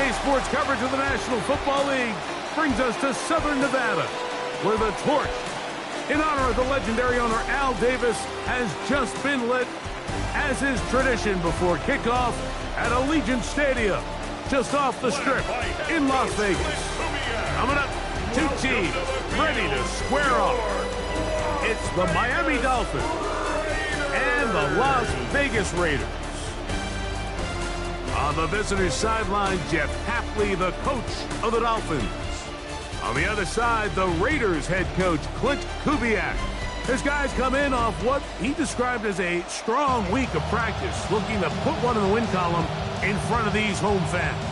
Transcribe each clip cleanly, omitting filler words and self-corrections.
Today's sports coverage of the National Football League brings us to Southern Nevada, where the torch, in honor of the legendary owner Al Davis, has just been lit, as is tradition before kickoff at Allegiant Stadium, just off the Strip in Las Vegas. Coming up, two teams ready to square off. It's the Miami Dolphins and the Las Vegas Raiders. On the visitors' sideline, Jeff Hafley, the coach of the Dolphins. On the other side, the Raiders head coach, Clint Kubiak. His guys come in off what he described as a strong week of practice, looking to put one in the win column in front of these home fans.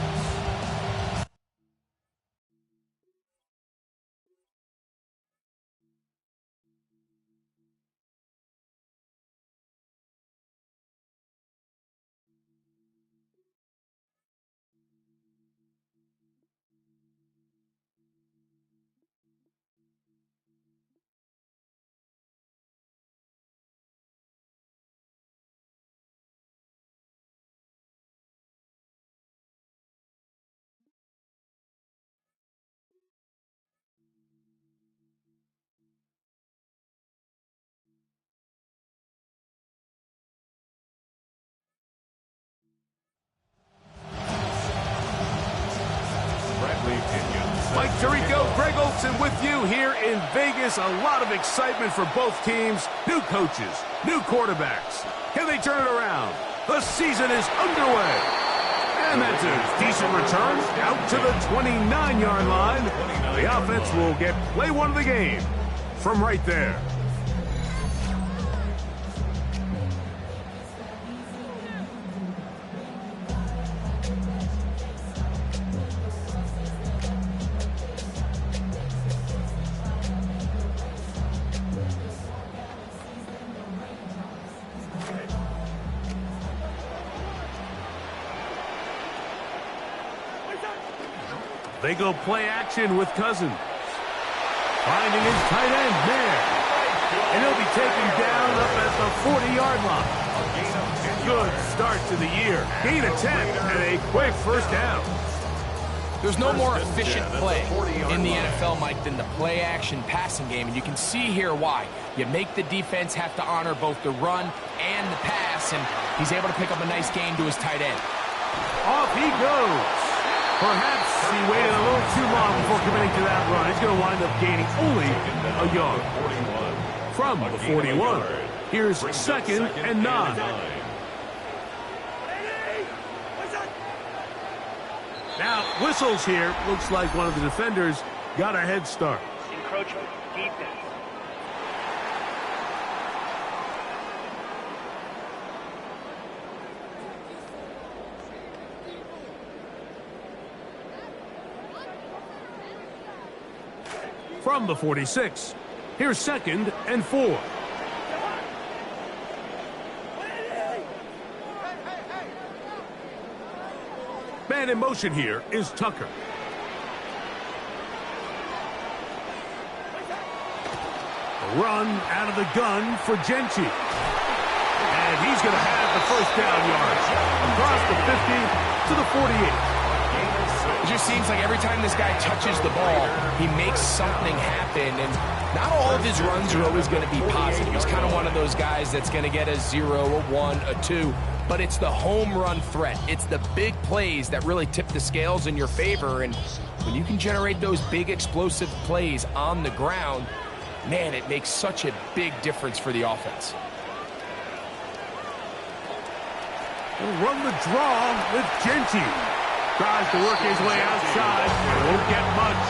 Mike Tirico, Greg Olson with you here in Vegas. A lot of excitement for both teams. New coaches, new quarterbacks. Can they turn it around? The season is underway. And that's a decent return out to the 29-yard line. The offense will get play one of the game from right there. They go play action with Cousins. Finding his tight end there. And he'll be taken down up at the 40-yard line. Good start to the year. Gain of 10 and a quick first down. There's no more efficient play in the NFL, Mike, than the play-action passing game. And you can see here why. You make the defense have to honor both the run and the pass. And he's able to pick up a nice gain to his tight end. Off he goes. Perhaps he waited a little too long before committing to that run. He's going to wind up gaining only a yard. From the 41, here's 2nd and 9. Now, whistles here. Looks like one of the defenders got a head start. Encroachment, defense. From the 46, here's 2nd and 4. Man in motion here is Tucker. A run out of the gun for Gentry. And he's going to have the first down yards across the 50 to the 48. It just seems like every time this guy touches the ball, he makes something happen. And not all of his runs are always going to be positive. He's kind of one of those guys that's going to get a 0, a 1, a 2. But it's the home run threat. It's the big plays that really tip the scales in your favor. And when you can generate those big explosive plays on the ground, man, it makes such a big difference for the offense. He'll run the draw with Gentry. Tries to work his way outside. Won't get much.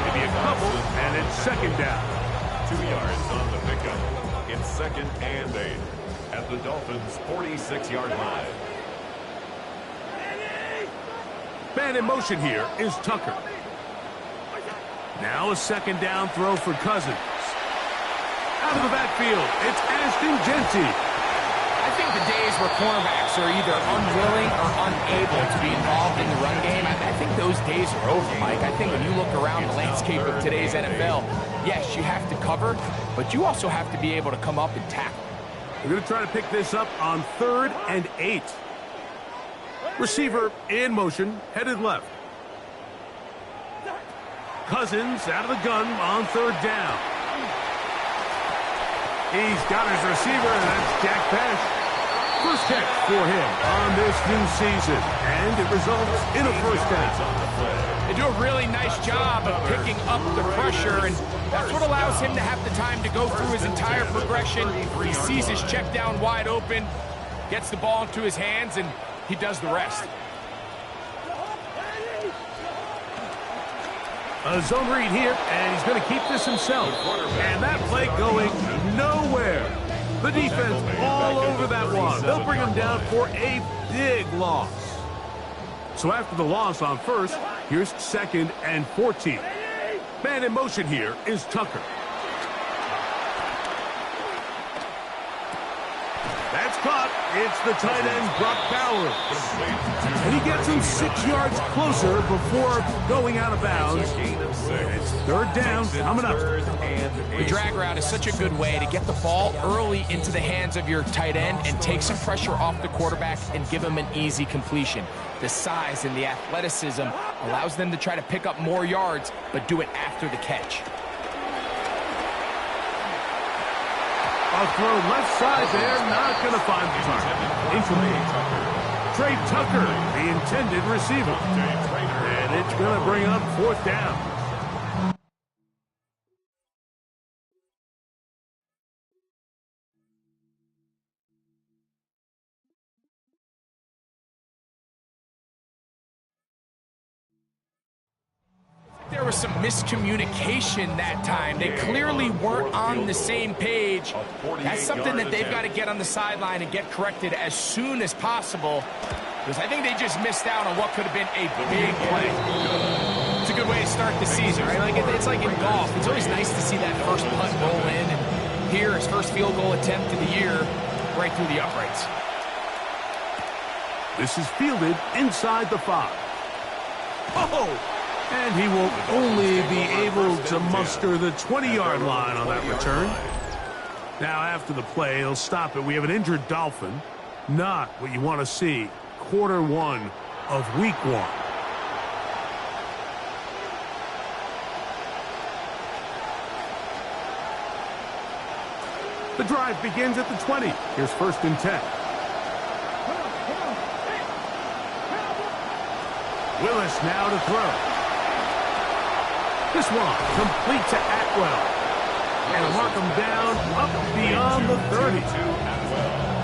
Maybe a couple, and it's 2nd down. 2 yards on the pickup. It's 2nd and 8 at the Dolphins' 46-yard line. Man in motion here is Tucker. Now a 2nd down throw for Cousins. Out of the backfield, it's Ashton Gentry. I think the days where cornerbacks are either unwilling or unable to be involved in the run game, I think those days are over, Mike. I think when you look around the landscape of today's NFL, yes, you have to cover, but you also have to be able to come up and tackle. We're going to try to pick this up on 3rd and 8. Receiver in motion, headed left. Cousins out of the gun on third down. He's got his receiver, and that's Jack Pesh. First catch for him on this new season, and it results in a first down. They do a really nice job of picking up the pressure, and that's what allows him to have the time to go through his entire progression. He sees his check down wide open, gets the ball into his hands, and he does the rest. A zone read here, and he's going to keep this himself. And that play going nowhere. The defense all over that one. They'll bring him down for a big loss. So after the loss on first, here's 2nd and 14. Man in motion here is Tucker. That's caught. It's the tight end, Brock Bowers. And he gets him 6 yards closer before going out of bounds. It's third down coming up. The drag route is such a good way to get the ball early into the hands of your tight end and take some pressure off the quarterback and give him an easy completion. The size and the athleticism allows them to try to pick up more yards, but do it after the catch. A throw left side there, not going to find the target. Incomplete. Trey Tucker, the intended receiver. And it's going to bring up fourth down. There was some miscommunication that time. They clearly weren't on the same page. That's something that they've got to get on the sideline and get corrected as soon as possible, because I think they just missed out on what could have been a big play. It's a good way to start the season, right? It's like in golf. It's always nice to see that first putt roll in, and here, his first field goal attempt of the year, right through the uprights. This is fielded inside the 5. Oh! And he will only be able to muster the 20-yard line on that return. Now, after the play, he'll stop it. We have an injured Dolphin. Not what you want to see. Quarter 1 of week 1. The drive begins at the 20. Here's 1st and 10. Willis now to throw. This one complete to Atwell. And mark him down up beyond the 30.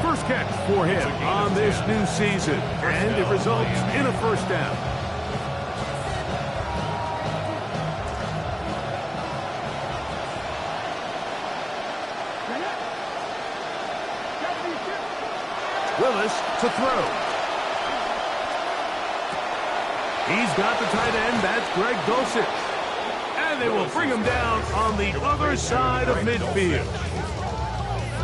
First catch for him on this new season. And it results in a first down. Willis to throw. He's got the tight end. That's Greg Dulcich. And they will bring him down on the other side of midfield.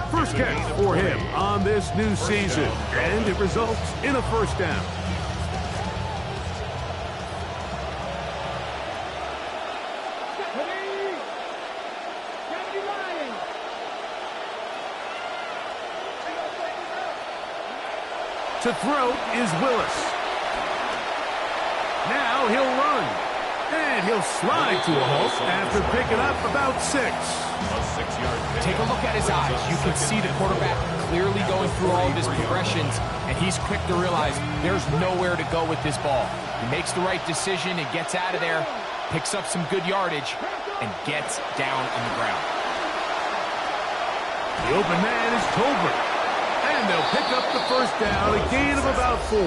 First catch for him on this new season. And it results in a first down. To throw is Willis. Now he'll run. And he'll slide to a halt after picking up about 6. Take a look at his eyes. You can see the quarterback clearly going through all of his progressions, and he's quick to realize there's nowhere to go with this ball. He makes the right decision and gets out of there, picks up some good yardage, and gets down on the ground. The open man is Tolbert. And they'll pick up the first down, a gain of about 4.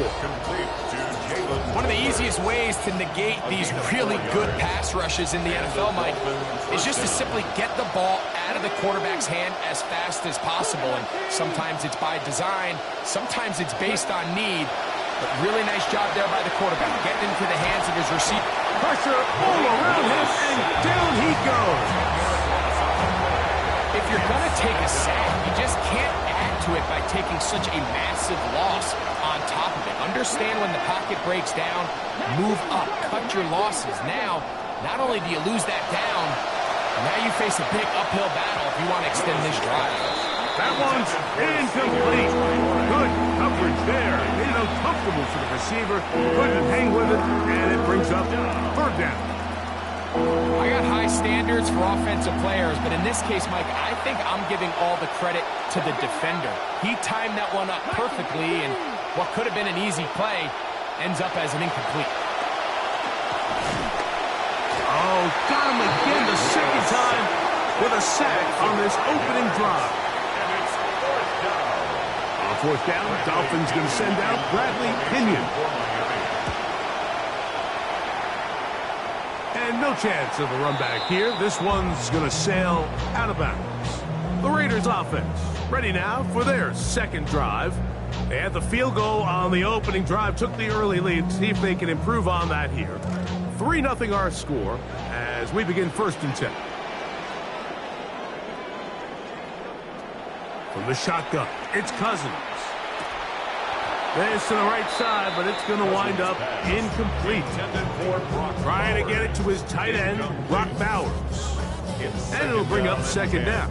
One of the easiest ways to negate these really good pass rushes in the NFL, Mike, is just to simply get the ball out of the quarterback's hand as fast as possible. And sometimes it's by design, sometimes it's based on need. But really nice job there by the quarterback, getting into the hands of his receiver. Pressure all around him, and down he goes. If you're going to take a sack, you just can't add to it by taking such a massive loss on top of it. Understand when the pocket breaks down, move up, cut your losses. Now, not only do you lose that down, now you face a big uphill battle if you want to extend this drive. That one's incomplete. Good coverage there. Made it uncomfortable for the receiver. Couldn't hang with it, and it brings up third down. I got high standards for offensive players, but in this case, Mike, I think I'm giving all the credit to the defender. He timed that one up perfectly, and what could have been an easy play ends up as an incomplete. Oh, got him again the second time with a sack on this opening drive. On fourth down, Dolphins going to send out Bradley Pinion. And no chance of a run back here. This one's going to sail out of bounds. The Raiders offense ready now for their second drive. They had the field goal on the opening drive, took the early lead. See if they can improve on that here. 3-0 our score as we begin 1st and 10. From the shotgun, it's Cousins. This to the right side, but it's going to wind up incomplete. Trying to get it to his tight end, Brock Bowers. And it'll bring up 2nd down.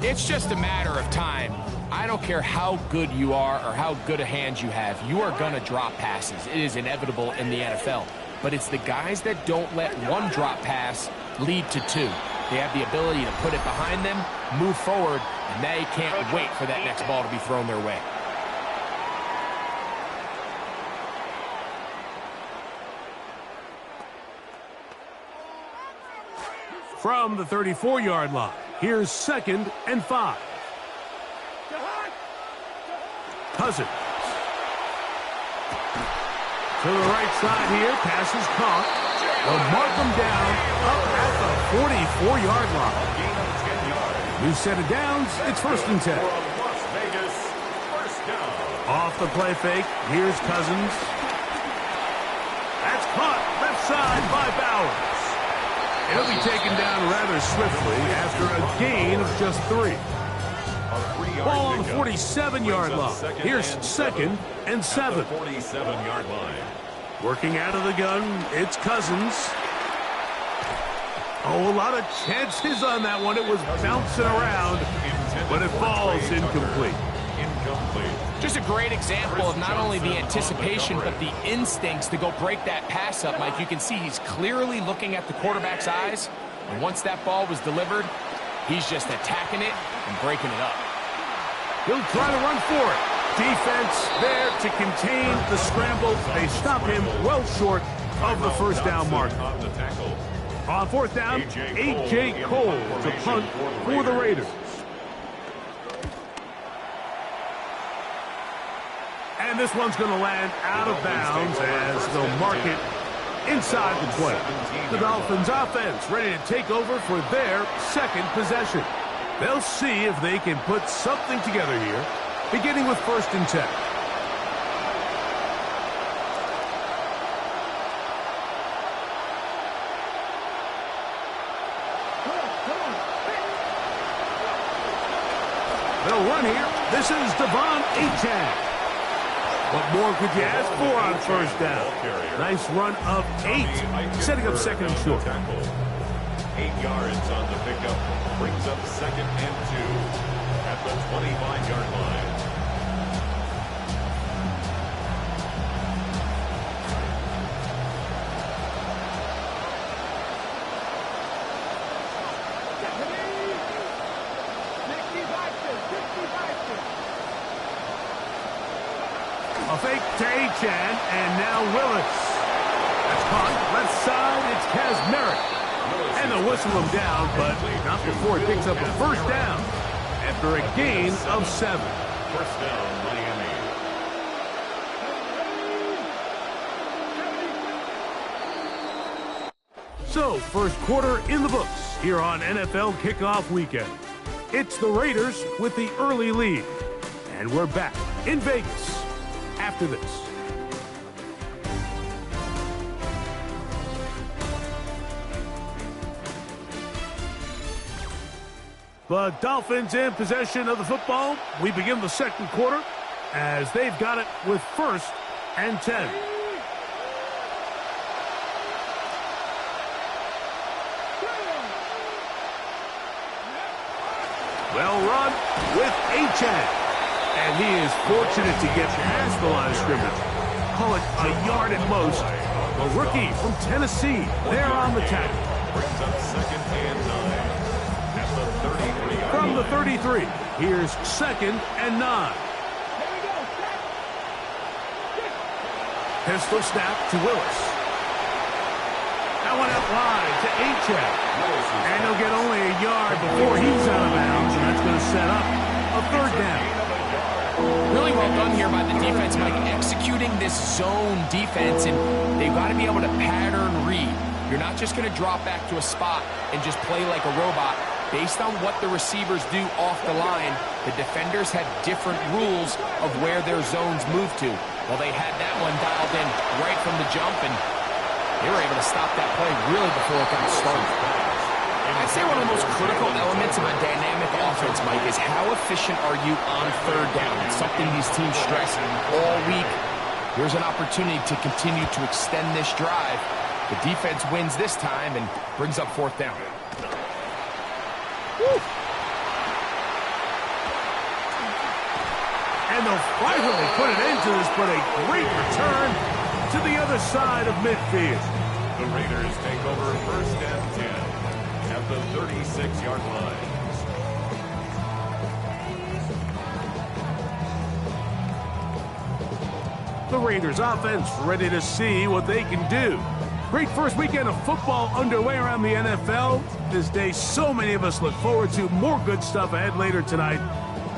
It's just a matter of time. I don't care how good you are or how good a hand you have. You are going to drop passes. It is inevitable in the NFL. But it's the guys that don't let one drop pass lead to 2. They have the ability to put it behind them, move forward, and they can't wait for that next ball to be thrown their way. From the 34-yard line, here's 2nd and 5. Cousins. To the right side here, pass is caught. They'll mark him down up at the 44-yard line. New set of downs, it's 1st and 10. Off the play fake, here's Cousins. That's caught, left side by Bowers. He'll be taken down rather swiftly after a gain of just 3. Ball on the 47-yard line. Here's 2nd and 7. 47-yard line. Working out of the gun, it's Cousins. Oh, a lot of chances on that one. It was bouncing around, but it falls incomplete. Just a great example of not only the anticipation, but the instincts to go break that pass up, Mike. You can see he's clearly looking at the quarterback's eyes, and once that ball was delivered, he's just attacking it and breaking it up. He'll try to run for it. Defense there to contain the scramble. They stop him well short of the 1st down mark. On 4th down, A.J. Cole to punt for the Raiders. And this one's going to land out of bounds as they'll mark it inside the 20. The Dolphins offense ready to take over for their 2nd possession. They'll see if they can put something together here, beginning with 1st and 10. They'll run here. This is Devon Achane. What more could you ask for on 1st down? Nice run of 8, setting up 2nd and short. 8 yards on the pickup, brings up 2nd and 2 at the 25-yard line. A fake to Achane, and now Willis. That's caught. Left side, it's Kazmarek. And they'll whistle him down, but not before he picks up a 1st down after a gain of 7. 1st down, Miami. So, 1st quarter in the books here on NFL Kickoff Weekend. It's the Raiders with the early lead. And we're back in Vegas after this. The Dolphins in possession of the football. We begin the 2nd quarter as they've got it with 1st and 10. Well run with Achane. And he is fortunate to get past the line of scrimmage. Call it a yard at most A rookie from Tennessee. They're on the tackle. Brings up second and 9 at the 33. From the 33, here's second and 9. Pistol snap to Willis. That one out wide to Achek. And he'll get only a yard before he's out of bounds, and that's going to set up a third down. Really well done here by the defense, Mike, executing this zone defense, and they've got to be able to pattern read. You're not just going to drop back to a spot and just play like a robot. Based on what the receivers do off the line, the defenders have different rules of where their zones move to. Well, they had that one dialed in right from the jump, and they were able to stop that play really before it got started. I'd say one of the most critical elements of a dynamic offense, Mike, is how efficient are you on third down? It's something these teams stress all week. Here's an opportunity to continue to extend this drive. The defense wins this time and brings up fourth down. Woo. And they'll finally put an end to this, but a great return to the other side of midfield. The Raiders take over first and 10 at the 36-yard line. The Raiders offense ready to see what they can do. Great first weekend of football underway around the NFL. This day so many of us look forward to. More good stuff ahead later tonight.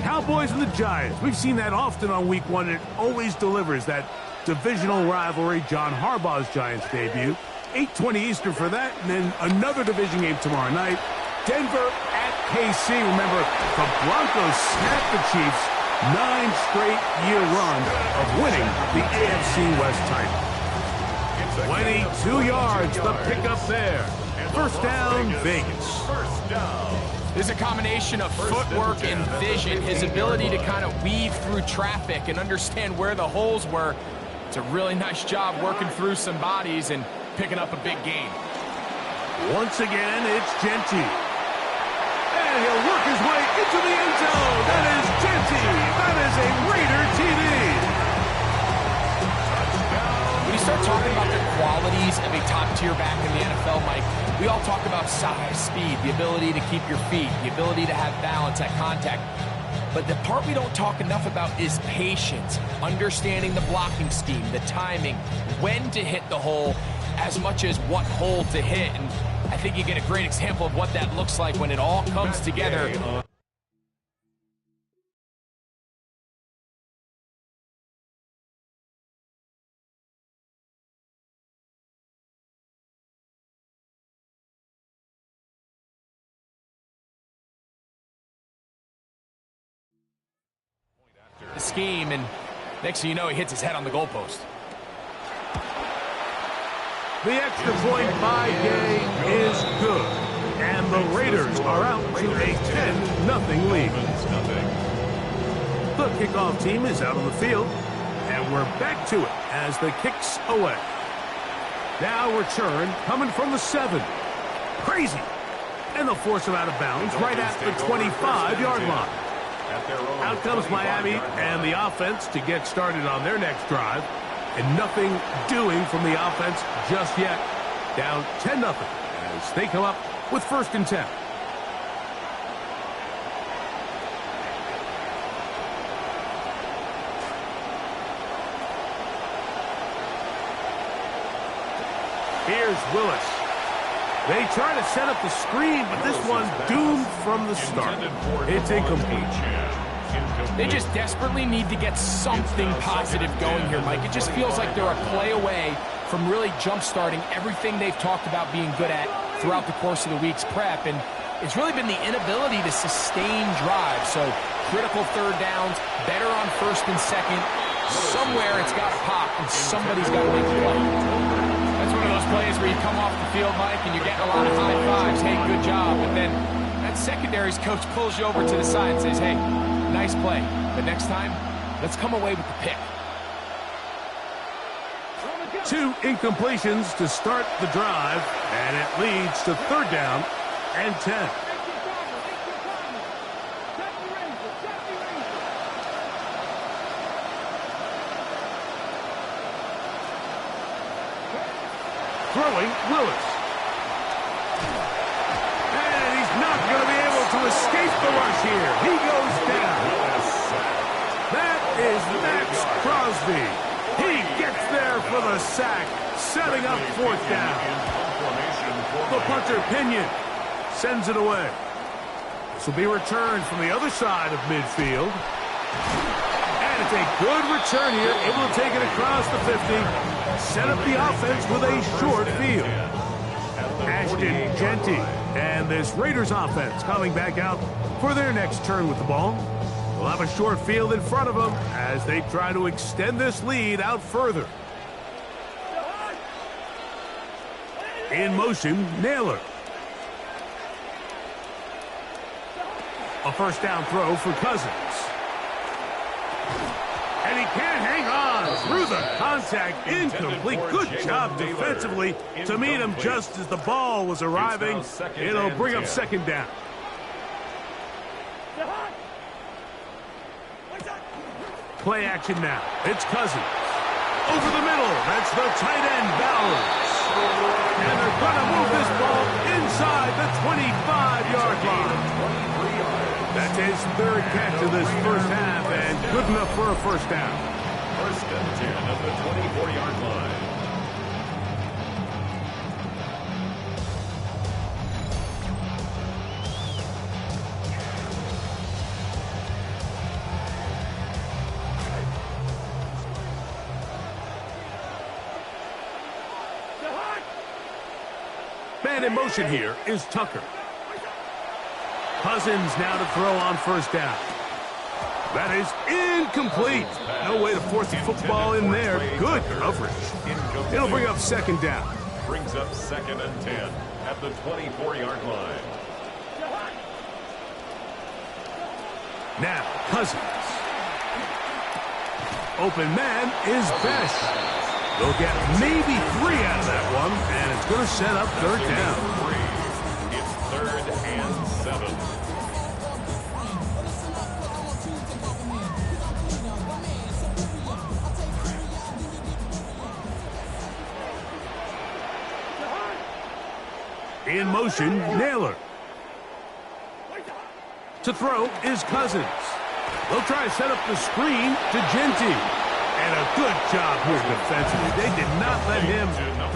Cowboys and the Giants. We've seen that often on week one. It always delivers that divisional rivalry. John Harbaugh's Giants debut. 8:20 Eastern for that. And then another division game tomorrow night. Denver at KC. Remember, the Broncos snapped the Chiefs' 9-straight-year run of winning the AFC West title. 22 yards, the pickup there. First down, Vegas. First down. There's a combination of footwork and vision, his ability to kind of weave through traffic and understand where the holes were. It's a really nice job working through some bodies and picking up a big gain. Once again, it's Genty. And he'll work his way into the end zone. That is Genty. That is a Raider TD. When you start talking about the qualities of a top-tier back in the NFL, Mike, we all talk about size, speed, the ability to keep your feet, the ability to have balance at contact. But the part we don't talk enough about is patience, understanding the blocking scheme, the timing, when to hit the hole, as much as what hole to hit. And I think you get a great example of what that looks like when it all comes together. The scheme, and next thing you know, he hits his head on the goalpost. The extra point by Gay is good. And the Raiders are out to a 10-0 lead. The kickoff team is out on the field. And we're back to it as the kick's away. Now return coming from the 7. Crazy. And they'll force him out of bounds right at the 25-yard line. Out comes Miami and the offense to get started on their next drive. And nothing doing from the offense just yet. Down 10-0 as they come up with first and 10. Here's Willis. They try to set up the screen, but this one doomed from the start. It's incomplete. They just desperately need to get something positive going here, Mike. It just feels like they're a play away from really jump-starting everything they've talked about being good at throughout the course of the week's prep. And it's really been the inability to sustain drives. So critical third downs, better on first and second. Somewhere it's got to pop, and somebody's got to make a play. That's one of those plays where you come off the field, Mike, and you're getting a lot of high fives. Hey, good job. But then that secondary's coach pulls you over to the side and says, hey, nice play, but next time, let's come away with the pick. 2 incompletions to start the drive, and it leads to third down and 10. Throwing Willis. And he's not going to be able to escape the rush here. He goes down. That is Max Crosby. He gets there for the sack, setting up fourth down. The punter, Pinion, sends it away. This will be returned from the other side of midfield. And it's a good return here, able to take it across the 50. Set up the offense with a short field. Ashton Genty and this Raiders offense coming back out for their next turn with the ball. They'll have a short field in front of them as they try to extend this lead out further. In motion, Naylor. A first down throw for Cousins. And he can't hang on through the contact. Incomplete. Good job defensively to meet him just as the ball was arriving. It'll bring up second down. Play action now. It's Cousins. Over the middle. That's the tight end, Bowers. And they're going to move this ball inside the 25-yard line. That's his third catch of this first half, and good enough for a first down. First and 10 at the 24-yard line. Man in motion here is Tucker. Cousins now to throw on first down. That is incomplete. No way to force the football in there. Good coverage. It'll bring up second down. Brings up second and 10 at the 24-yard line. Now, Cousins. Open man is Best. They'll get maybe 3 out of that one, and it's going to set up third down. It's third and 7. In motion, Naylor. To throw is Cousins. They'll try to set up the screen to Genty. And a good job here defensively. They did not let him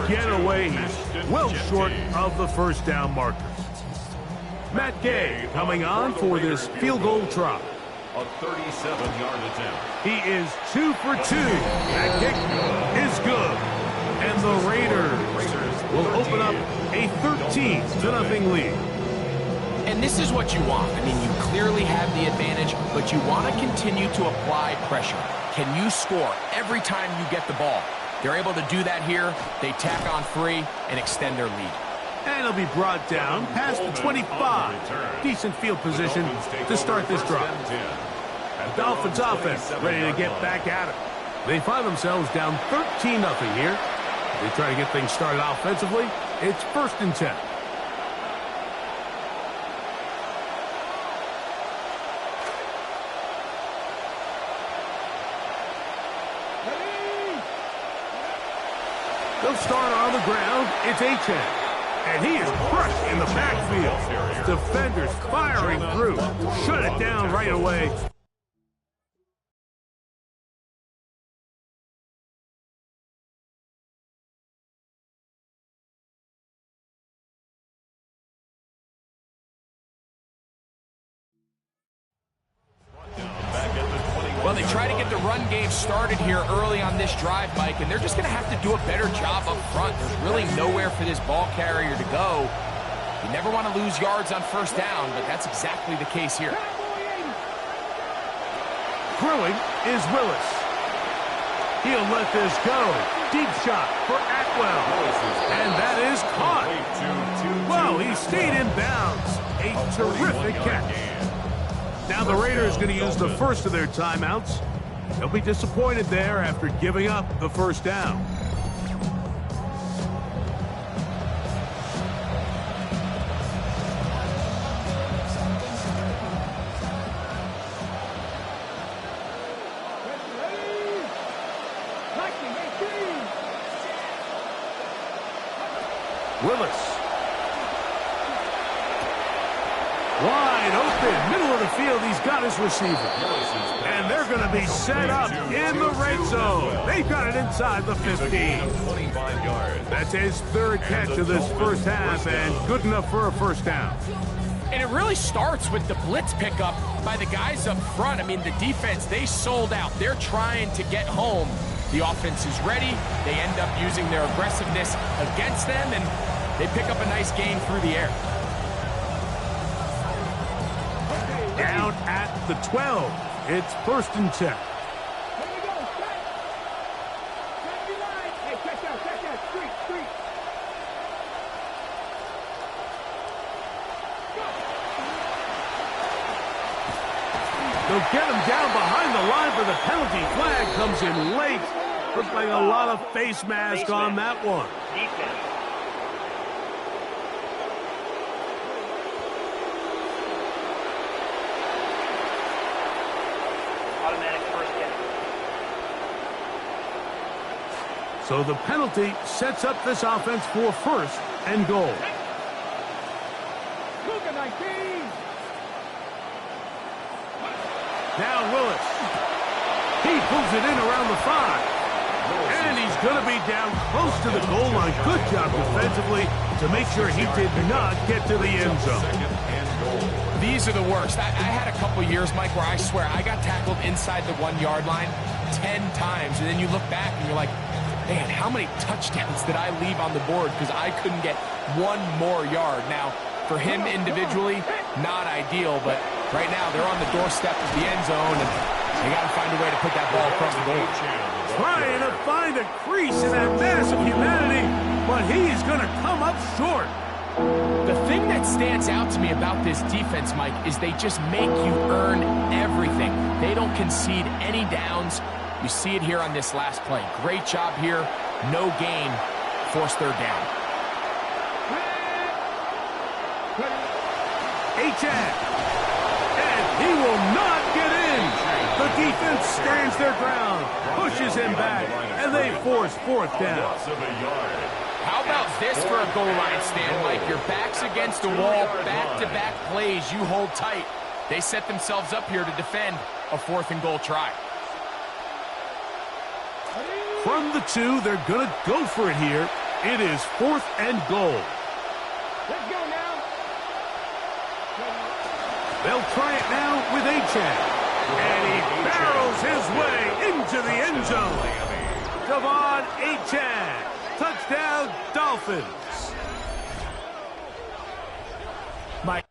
get away. He's well short of the first down marker. Matt Gay coming on for this field goal try. A 37-yard attempt. He is 2 for 2. That kick is good. And the Raiders will open up a 13-0 lead. And this is what you want. I mean, you clearly have the advantage, but you want to continue to apply pressure. Can you score every time you get the ball? They're able to do that here. They tack on 3 and extend their lead. And it'll be brought down past the 25. Decent field position to start this drive. Dolphins offense ready to get back at it. They find themselves down 13-0 here. They try to get things started offensively. It's first and 10. They'll start on the ground. It's Achane. And he is crushed in the backfield. Defenders firing through. Shut it down right away. Well, they try to get the run game started here early on this drive, Mike, and they're just going to have to do a better job up front. There's really nowhere for this ball carrier to go. You never want to lose yards on first down, but that's exactly the case here. Throwing is Willis. He'll let this go. Deep shot for Atwell. And that is caught. Well, he stayed in bounds. A terrific catch. Now the Raiders going to use the first of their timeouts. They'll be disappointed there after giving up the first down. Willis. Wide open, middle of the field, he's got his receiver. And they're going to be set up in the red zone. They've got it inside the 15. That's his third catch of this first half, and good enough for a first down. And it really starts with the blitz pickup by the guys up front. I mean, the defense, they sold out. They're trying to get home. The offense is ready. They end up using their aggressiveness against them, and they pick up a nice gain through the air. Down at the 12. It's first and 10. They'll get him down behind the line, but the penalty flag comes in late. Looks like a lot of face mask on that one. Defense. Automatic first down. So the penalty sets up this offense for first and goal. Now Willis. He pulls it in around the 5. And he's going to be down close to the goal line. Good job defensively to make sure he did not get to the end zone. These are the worst. I had a couple years, Mike, where I swear I got tackled inside the 1-yard line 10 times. And then you look back and you're like, man, how many touchdowns did I leave on the board because I couldn't get one more yard? Now, for him individually, not ideal, but right now they're on the doorstep of the end zone, and they got to find a way to put that ball across the goal. Trying to find a crease in that mass of humanity, but he's going to come up short. The thing that stands out to me about this defense, Mike, is they just make you earn everything. They don't concede any downs. You see it here on this last play. Great job here. No gain. Forced third down. H.A. And he will not get in. The defense stands their ground, pushes him back, and they force fourth down. How about this for a goal line stand, Mike? Your back's against the wall, back-to-back plays, you hold tight. They set themselves up here to defend a 4th and goal try. From the 2, they're going to go for it here. It is 4th and goal. Let's go now. They'll try it now with H.A. And he barrels his way into the end zone. Devon H.A. Touchdown, Dolphins. Mike.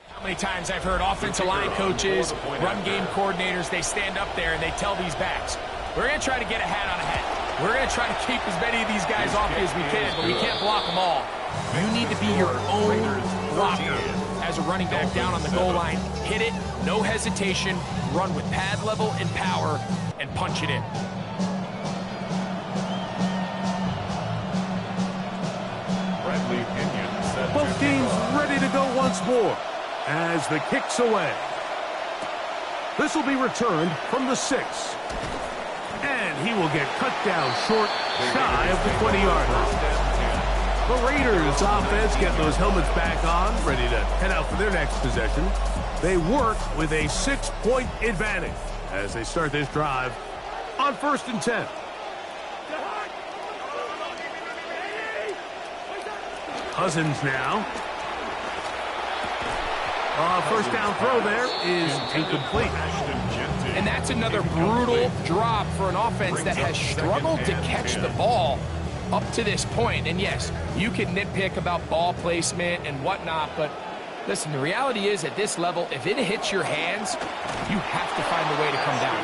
How many times I've heard offensive line coaches, run game coordinators, they stand up there and they tell these backs, we're going to try to get a hat on a hat. We're going to try to keep as many of these guys off as we can, but we can't block them all. You need to be your own blocker as a running back down on the goal line. Hit it, no hesitation, run with pad level and power, and punch it in. Both teams ready to go once more as the kick's away. This will be returned from the 6. And he will get cut down short, shy of the 20-yard line. The Raiders offense get those helmets back on, ready to head out for their next possession. They work with a 6-point advantage as they start this drive on 1st and 10. Cousins now. First down throw there is incomplete. And that's another brutal drop for an offense that has struggled to catch the ball up to this point. And yes, you can nitpick about ball placement and whatnot, but listen, the reality is at this level, if it hits your hands, you have to find a way to come down.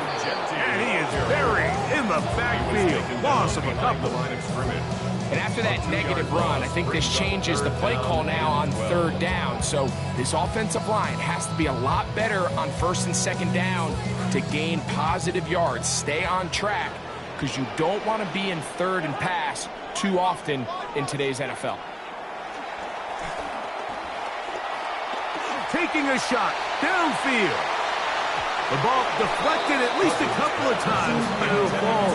And he is buried in the backfield. Loss of a couple. And after that negative run, I think this changes the play call now on third down. So this offensive line has to be a lot better on first and second down to gain positive yards. Stay on track, because you don't want to be in third and pass too often in today's NFL. Taking a shot downfield. The ball deflected at least a couple of times, and it'll fall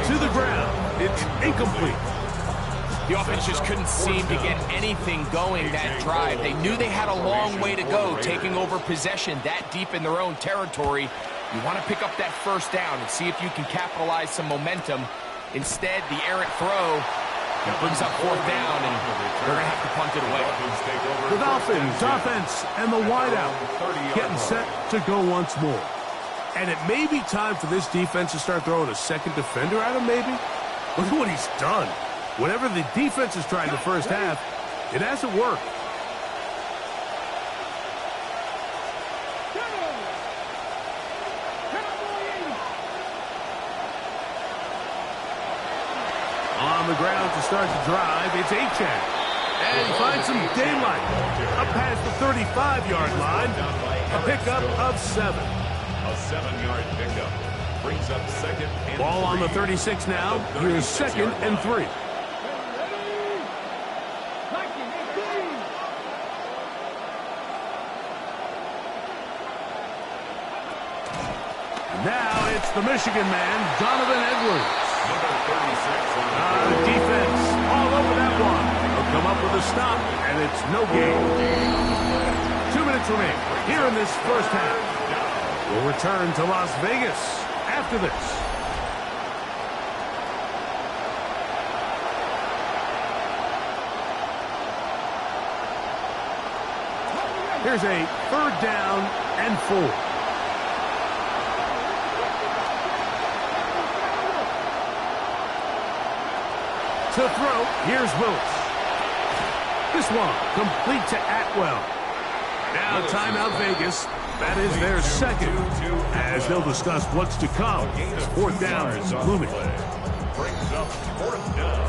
to the ground. It's incomplete. The offense just couldn't seem to get anything going that drive. They knew they had a long way to go, taking over possession that deep in their own territory. You want to pick up that first down and see if you can capitalize some momentum. Instead, the errant throw brings up fourth down, and they're going to have to punt it away. The Dolphins offense and the wideout getting set to go once more. And it may be time for this defense to start throwing a second defender at him, maybe. Look at what he's done. Whatever the defense has tried the first half, it hasn't worked. On the ground to start the drive, it's Achane. And he finds some daylight. Up past the 35-yard line. A pickup of 7. A 7-yard pickup brings up second and Ball on the 36 now. Here's second and 3. Now it's the Michigan man, Donovan Edwards. number 36 on Defense all over that one. They'll come up with a stop, and it's no gain. 2 minutes remain here in this first half. We'll return to Las Vegas after this. Here's a third down and 4. To throw, here's Willis. This one complete to Atwell. Now timeout Vegas. That is their second, as they'll discuss what's to come. Fourth down is looming. brings up fourth down.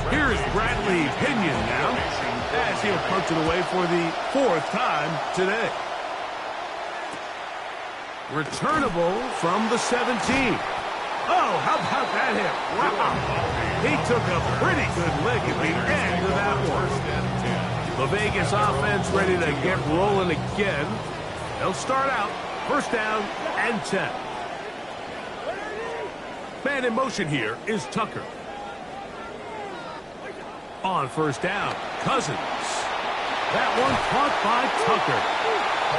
Here's Bradley Pinion now, as he'll punch it away for the 4th time today. Returnable from the 17. Oh, how about that hit? Wow. He took a pretty good lick at the end of that one. The Vegas offense ready to get rolling again. They'll start out first down and 10. Man in motion here is Tucker. On first down, Cousins. That one caught by Tucker.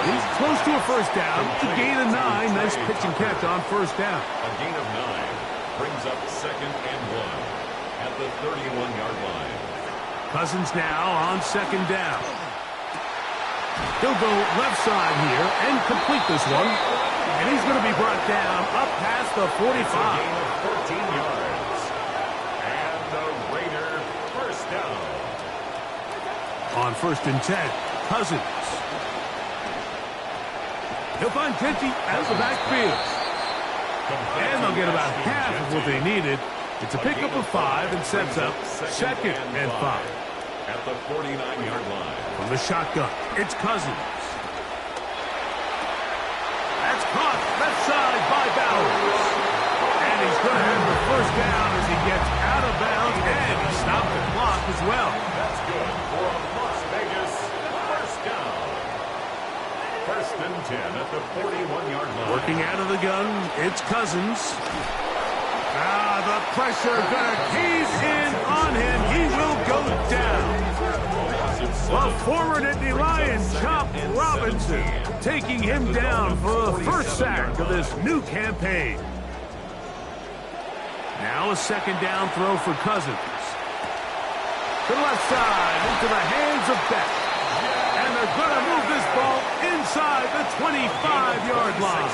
He's close to a first down. A gain of 9. Nice pitch and catch on first down. A gain of 9 brings up second and 1 at the 31-yard line. Cousins now on second down. He'll go left side here and complete this one. And he's going to be brought down up past the 45. It's a gain of 14 yards. And the Raider first down. On first and 10, Cousins. He'll find Tenty out of the backfield. And they'll get about half of what they needed. It's a pickup of 5 and sets up second and 5. At the 49-yard line. From the shotgun, it's Cousins. That's caught left side by Bowers. And he's going to have the first down as he gets out of bounds, and he stopped the clock as well. That's good for a Las Vegas first down. First and 10 at the 41-yard line. Working out of the gun, it's Cousins. The pressure gonna cave in on him. He will go down. The former Nittany Lion, Chop Robinson, taking him down for the first sack of this new campaign. Now a second down throw for Cousins. To the left side, into the hands of Beck. And they're going to move this ball inside the 25-yard line.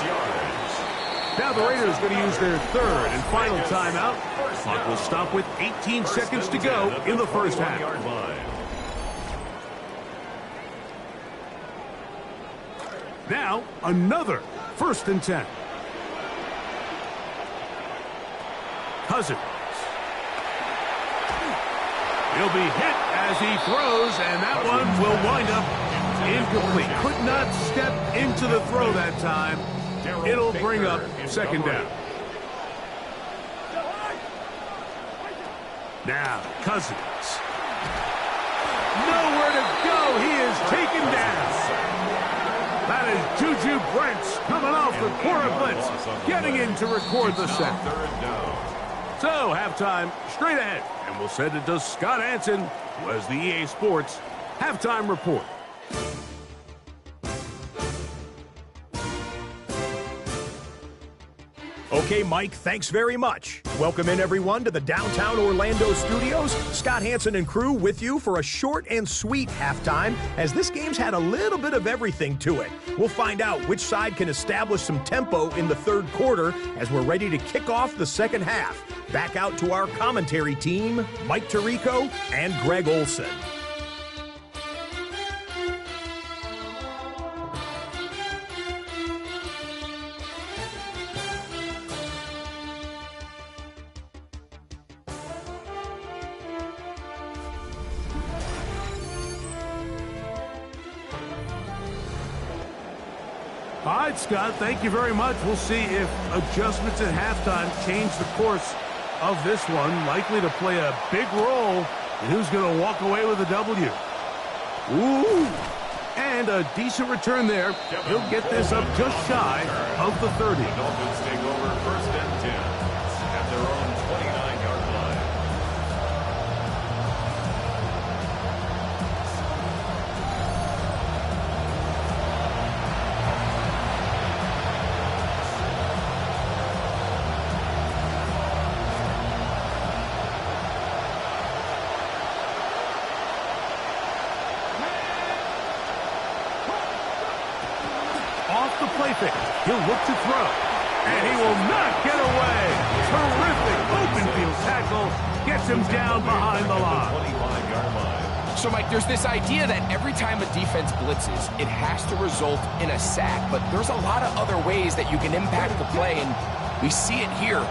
Now the Raiders going to use their third and final timeout. Clock will stop with 18 seconds to go in the first half. Now another first and 10. Cousins. He'll be hit as he throws, and that one will wind up incomplete. Could not step into the throw that time. It'll bring up second down. Now, Cousins. Nowhere to go. He is taken down. That is Juju Brents coming off the quarter blitz, getting in to record the sack. So, halftime straight ahead, and we'll send it to Scott Hansen, who has the EA Sports halftime report. Okay, Mike, thanks very much. Welcome in, everyone, to the downtown Orlando studios. Scott Hansen and crew with you for a short and sweet halftime, as this game's had a little bit of everything to it. We'll find out which side can establish some tempo in the third quarter as we're ready to kick off the second half. Back out to our commentary team, Mike Tirico and Greg Olson. All right, Scott, thank you very much. We'll see if adjustments at halftime change the course of this one. Likely to play a big role in who's going to walk away with a W. Ooh, and a decent return there. He'll get this up just shy of the 30. The Dolphins take over first and 10 at their own 29-yard line. Off the play fake. He'll look to throw. And he will not get away. Terrific open field tackle. Gets him down behind the line. 25-yard line. So, Mike, there's this idea that every time a defense blitzes, it has to result in a sack. But there's a lot of other ways that you can impact the play, and we see it here.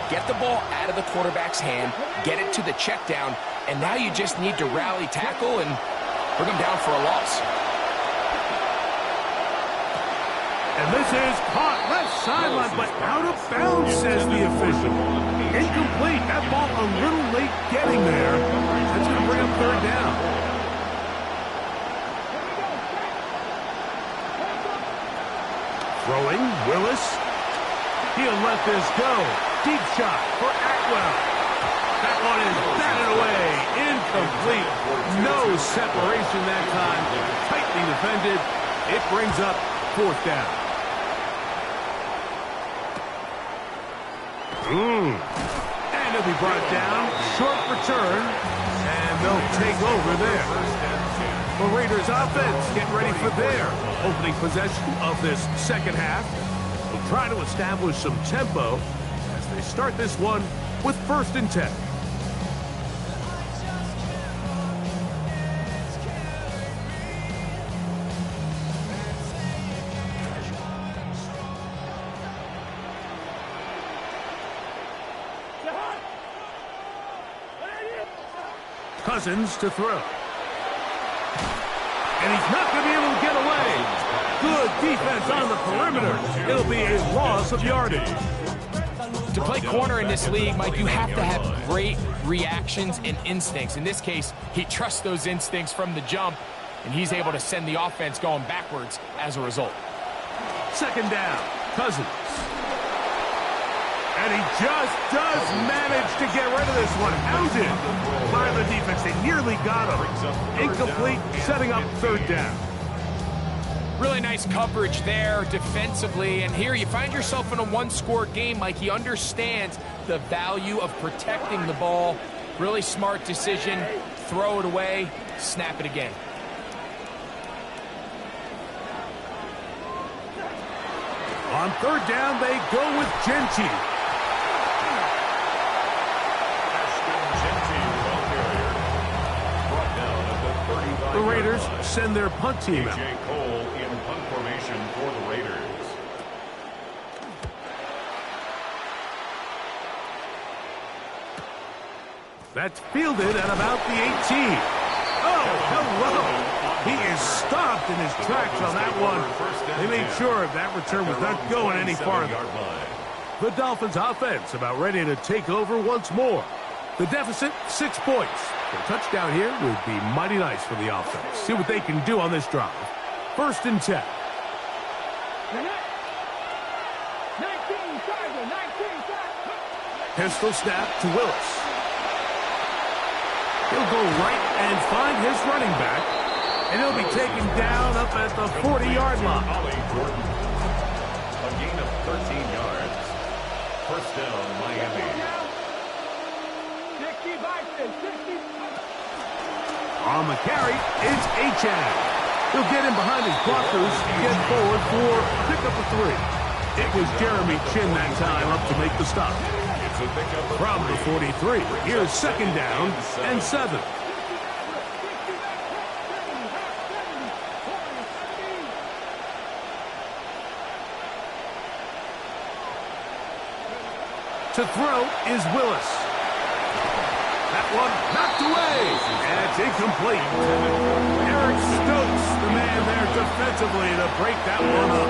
Get the ball out of the quarterback's hand, get it to the check down, and now you just need to rally tackle and bring him down for a loss. And this is caught left sideline, but out of bounds, says the official. Incomplete. That ball a little late getting there. That's going to bring up third down. Throwing, Willis. He'll let this go. Deep shot for Atwell. That one is batted away. Incomplete. No separation that time. Tightly defended. It brings up fourth down. And he'll be brought down. Short return. And they'll take over there. The Raiders offense getting ready for their opening possession of this second half. They'll try to establish some tempo as they start this one with 1st and 10. Cousins to throw. And he's not going to be able to get away. Good defense on the perimeter. It'll be a loss of yardage. To play corner in this league, Mike, you have to have great reactions and instincts. In this case, he trusts those instincts from the jump, and he's able to send the offense going backwards as a result. Second down, Cousins. And he just does manage to get rid of this one. Hounded by the defense. They nearly got him. Incomplete, setting up third down. Really nice coverage there defensively. And here you find yourself in a one-score game. Like, he understands the value of protecting the ball. Really smart decision. Throw it away, snap it again. On third down, they go with Genty. The Raiders send their punt team out. A.J. Cole in punt formation for the Raiders. That's fielded at about the 18. Oh, hello. He is stopped in his tracks on that one. They made sure that return was not going any farther. The Dolphins offense about ready to take over once more. The deficit, 6 points. A touchdown here would be mighty nice for the offense. See what they can do on this drive. 1st and 10. 19, Pistol snap to Willis. He'll go right and find his running back. And he'll be taken down up at the 40-yard line. A gain of 13 yards. 1st down, Miami. On the carry, it's Achane. He'll get in behind his blockers and get forward for a pickup of 3. It was Jeremy Chin that time up to make the stop. It's a pickup of From the 43, here's 2nd down and 7. To throw is Willis. That one knocked away, and it's incomplete. Eric Stokes, the man there defensively to break that one up.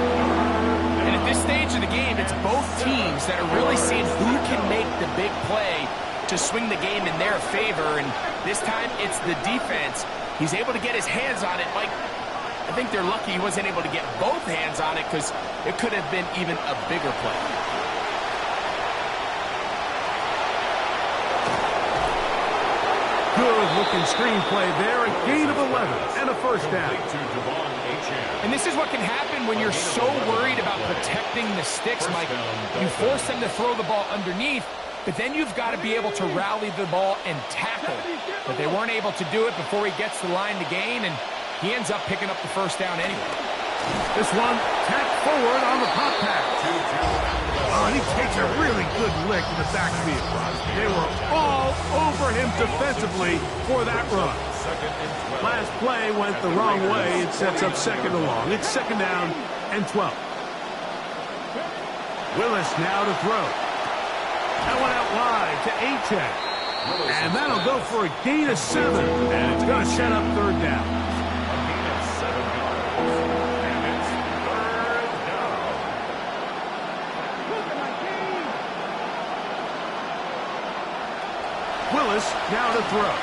And at this stage of the game, it's both teams that are really seeing who can make the big play to swing the game in their favor, and this time it's the defense. He's able to get his hands on it. Mike, I think they're lucky he wasn't able to get both hands on it because it could have been even a bigger play. Good-looking screenplay there, a gain of 11 and a 1st down. And this is what can happen when you're so worried about protecting the sticks, Mike. You force them to throw the ball underneath, but then you've got to be able to rally the ball and tackle. But they weren't able to do it before he gets the line to gain, and he ends up picking up the 1st down anyway. This one tapped forward on the pop pass. Oh, and he takes a really good lick in the backfield. They were all over him defensively for that run. Last play went the wrong way. It sets up 2nd and long. It's 2nd down and 12. Willis now to throw. That one out wide to Achane. And that'll go for a gain of 7. And it's going to set up 3rd down. Willis now to throw.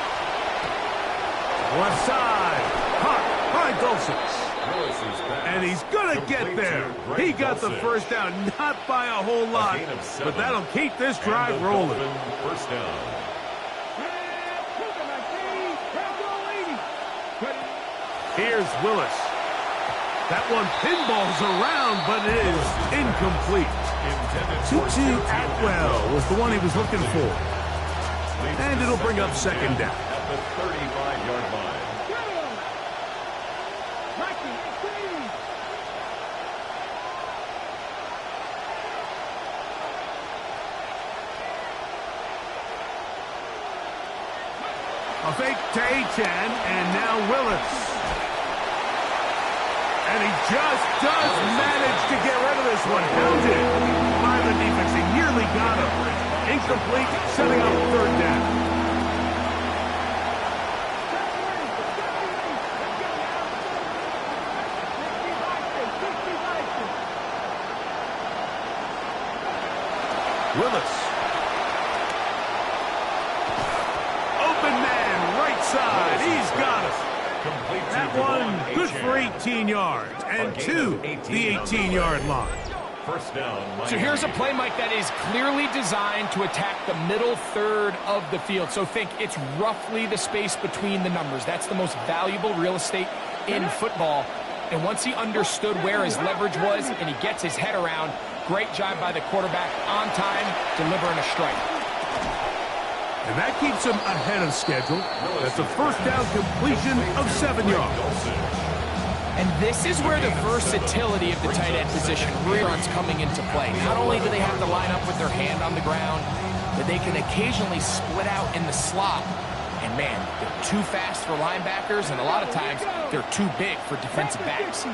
Left side. Caught by Dulcich. And he's going to get there. He got the 1st down, not by a whole lot, but that'll keep this drive rolling. 1st down. Here's Willis. That one pinballs around, but it is incomplete. Tutu Atwell was the one he was looking for. And it'll bring up 2nd down. At the 35-yard line. A fake to Achane, and now Willis. And he just does manage to get rid of this one. Hounded by the defense. He nearly got him. Incomplete, setting up 3rd down. Willis. Open man, right side. He's got it. That one, good for 18 yards. And to the 18-yard line. 1st down. So here's a play, Mike, that is clearly designed to attack the middle 3rd of the field. So think it's roughly the space between the numbers. That's the most valuable real estate in football. And once he understood where his leverage was and he gets his head around, great job by the quarterback on time, delivering a strike. And that keeps him ahead of schedule. That's a 1st down completion of 7 yards. And this is where the versatility of the tight end position runs coming into play. Not only do they have to line up with their hand on the ground, but they can occasionally split out in the slot. And man, they're too fast for linebackers, and a lot of times they're too big for defensive backs.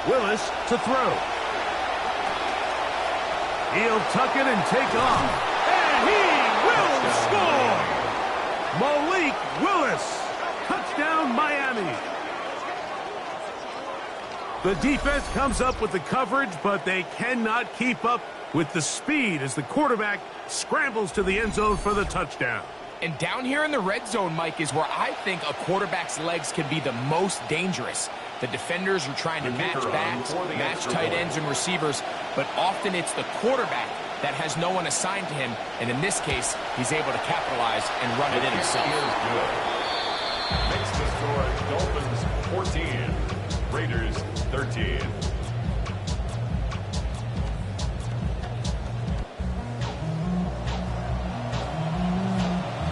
Willis to throw. He'll tuck it and take off. And score! Malik Willis. Touchdown, Miami. The defense comes up with the coverage, but they cannot keep up with the speed as the quarterback scrambles to the end zone for the touchdown. And down here in the red zone, Mike, is where I think a quarterback's legs can be the most dangerous. The defenders are trying to match backs, match tight ends and receivers, but often it's the quarterback that has no one assigned to him, and in this case, he's able to capitalize and run it in himself. Makes the score Dolphins 14, Raiders 13.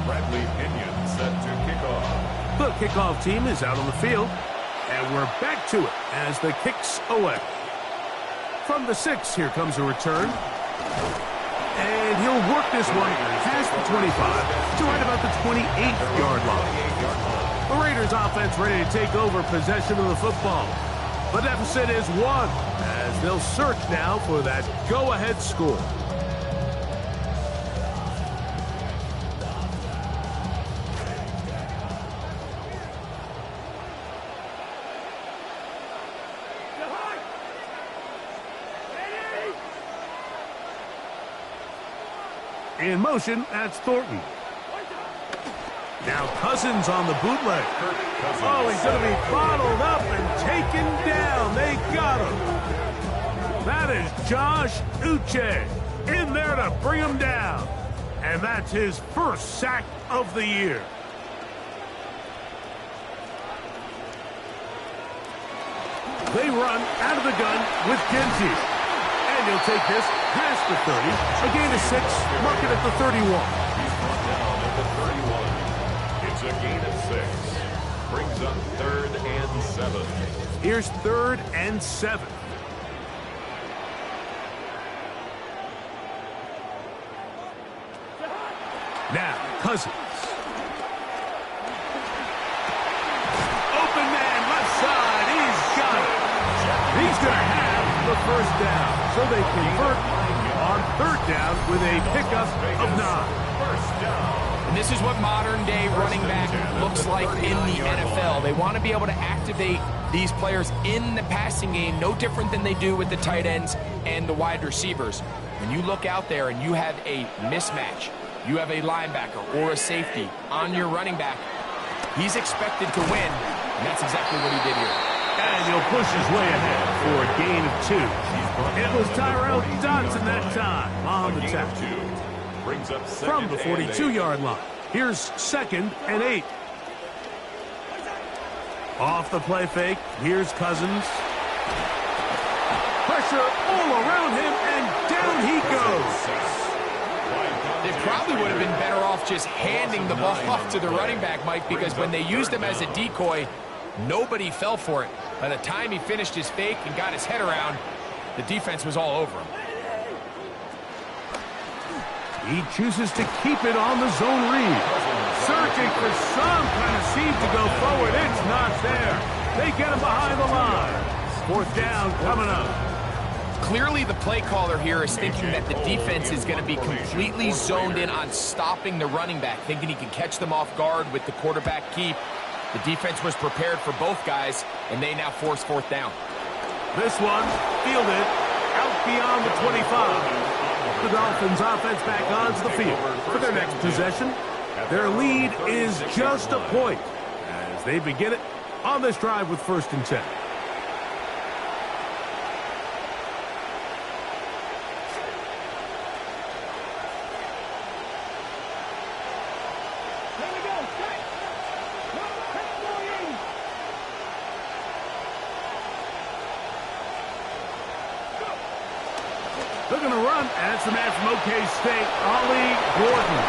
Bradley Pinion set to kick off. The kickoff team is out on the field, and we're back to it as the kick's away. From the 6, here comes a return. And he'll work this one past the 25 to right about the 28-yard line. The Raiders offense ready to take over possession of the football. The deficit is 1 as they'll search now for that go-ahead score. In motion, that's Thornton. Now Cousins on the bootleg. Oh, he's going to be bottled up and taken down. They got him. That is Josh Uche in there to bring him down. And that's his first sack of the year. They run out of the gun with Genty. And he'll take this past the 30, a gain of 6, mark it at the 31. He's brought down at the 31. It's a gain of 6. Brings up 3rd and 7. Here's 3rd and 7. Now, Cousins. Open man, left side, he's got it. He's going to have the first down, so they convert on 3rd down with a pickup of 9. First down. And this is what modern-day running back looks like in the NFL. They want to be able to activate these players in the passing game, no different than they do with the tight ends and the wide receivers. When you look out there and you have a mismatch, you have a linebacker or a safety on your running back, he's expected to win, and that's exactly what he did here. And he'll push his way ahead for a gain of 2. It was Tyrell Dodson that time on the tackle. Brings up From the 42-yard line, here's 2nd and 8. Off the play fake, here's Cousins. Pressure all around him, and down he goes. They probably would have been better off just handing the ball off to the running back, Mike, because when they used him as a decoy, nobody fell for it. By the time he finished his fake and got his head around, the defense was all over him. He chooses to keep it on the zone read. Searching for some kind of seed to go forward. It's not there. They get him behind the line. 4th down coming up. Clearly the play caller here is thinking that the defense is going to be completely zoned in on stopping the running back, thinking he can catch them off guard with the quarterback keep. The defense was prepared for both guys, and they now force 4th down. This one fielded out beyond the 25. The Dolphins offense back onto the field for their next possession. Their lead is just a point as they begin it on this drive with 1st and 10. They're going to run, and it's the man from OK State, Ollie Gordon.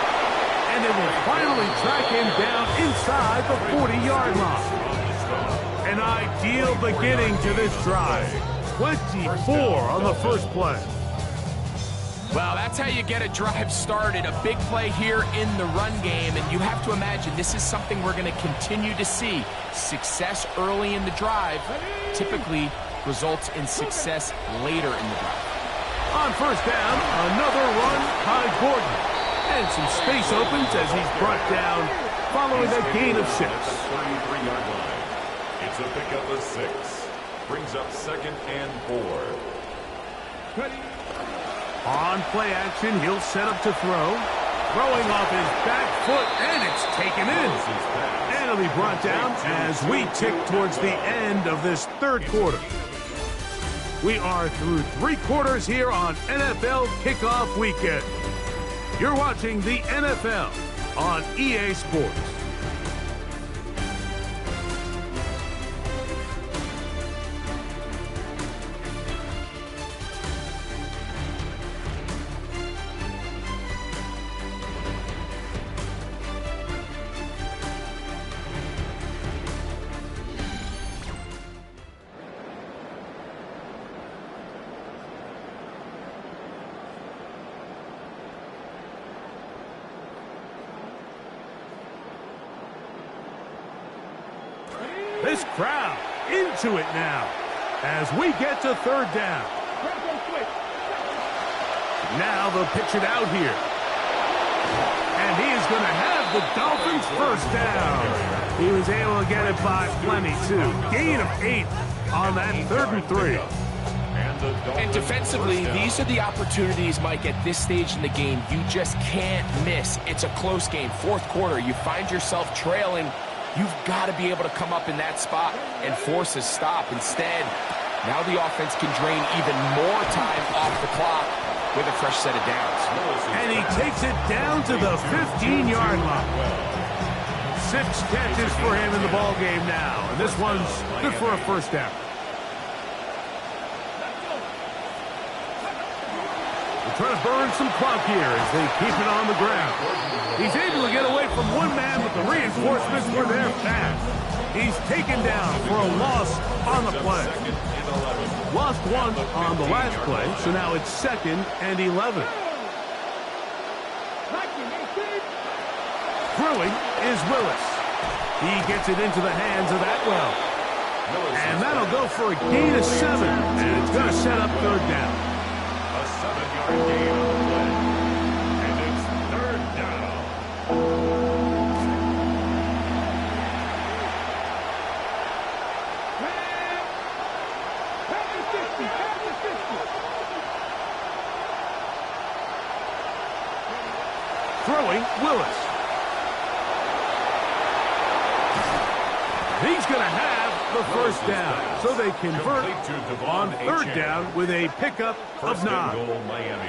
And they will finally track him down inside the 40-yard line. An ideal beginning to this drive. 24 on the first play. Well, that's how you get a drive started. A big play here in the run game, and you have to imagine this is something we're going to continue to see. Success early in the drive typically results in success later in the drive. On 1st down, another run by Gordon. And some space opens as he's brought down following a gain of 6. At the 33-yard line. It's a pickup of 6. Brings up 2nd and 4. On play action, he'll set up to throw. Throwing off his back foot, and it's taken in. And it'll be brought down as we tick towards the end of this third quarter. We are through 3 quarters here on NFL Kickoff Weekend. You're watching the NFL on EA Sports. This crowd into it now as we get to third down. Now they'll pitch it out here. And he is going to have the Dolphins first down. He was able to get it by plenty, too. Gain of 8 on that 3rd and 3. And defensively, these are the opportunities, Mike, at this stage in the game you just can't miss. It's a close game. 4th quarter, you find yourself trailing. You've got to be able to come up in that spot and force a stop. Instead, now the offense can drain even more time off the clock with a fresh set of downs. And he takes it down to the 15-yard line. 6 catches for him in the ball game now. And this one's good for a first down. They're trying to burn some clock here as they keep it on the ground. He's able to get away from one man, but the reinforcements were there fast. He's taken down for a loss on the play. Lost 1 on the last play, so now it's 2nd and 11. Throwing is Willis. He gets it into the hands of Atwell. And that'll go for a gain of 7, and it's going to set up third down. A 7-yard gain on the play. And it's third down. Throwing, Willis. He's going to have the first down, so they convert on third down with a pickup of 9. Goal, Miami.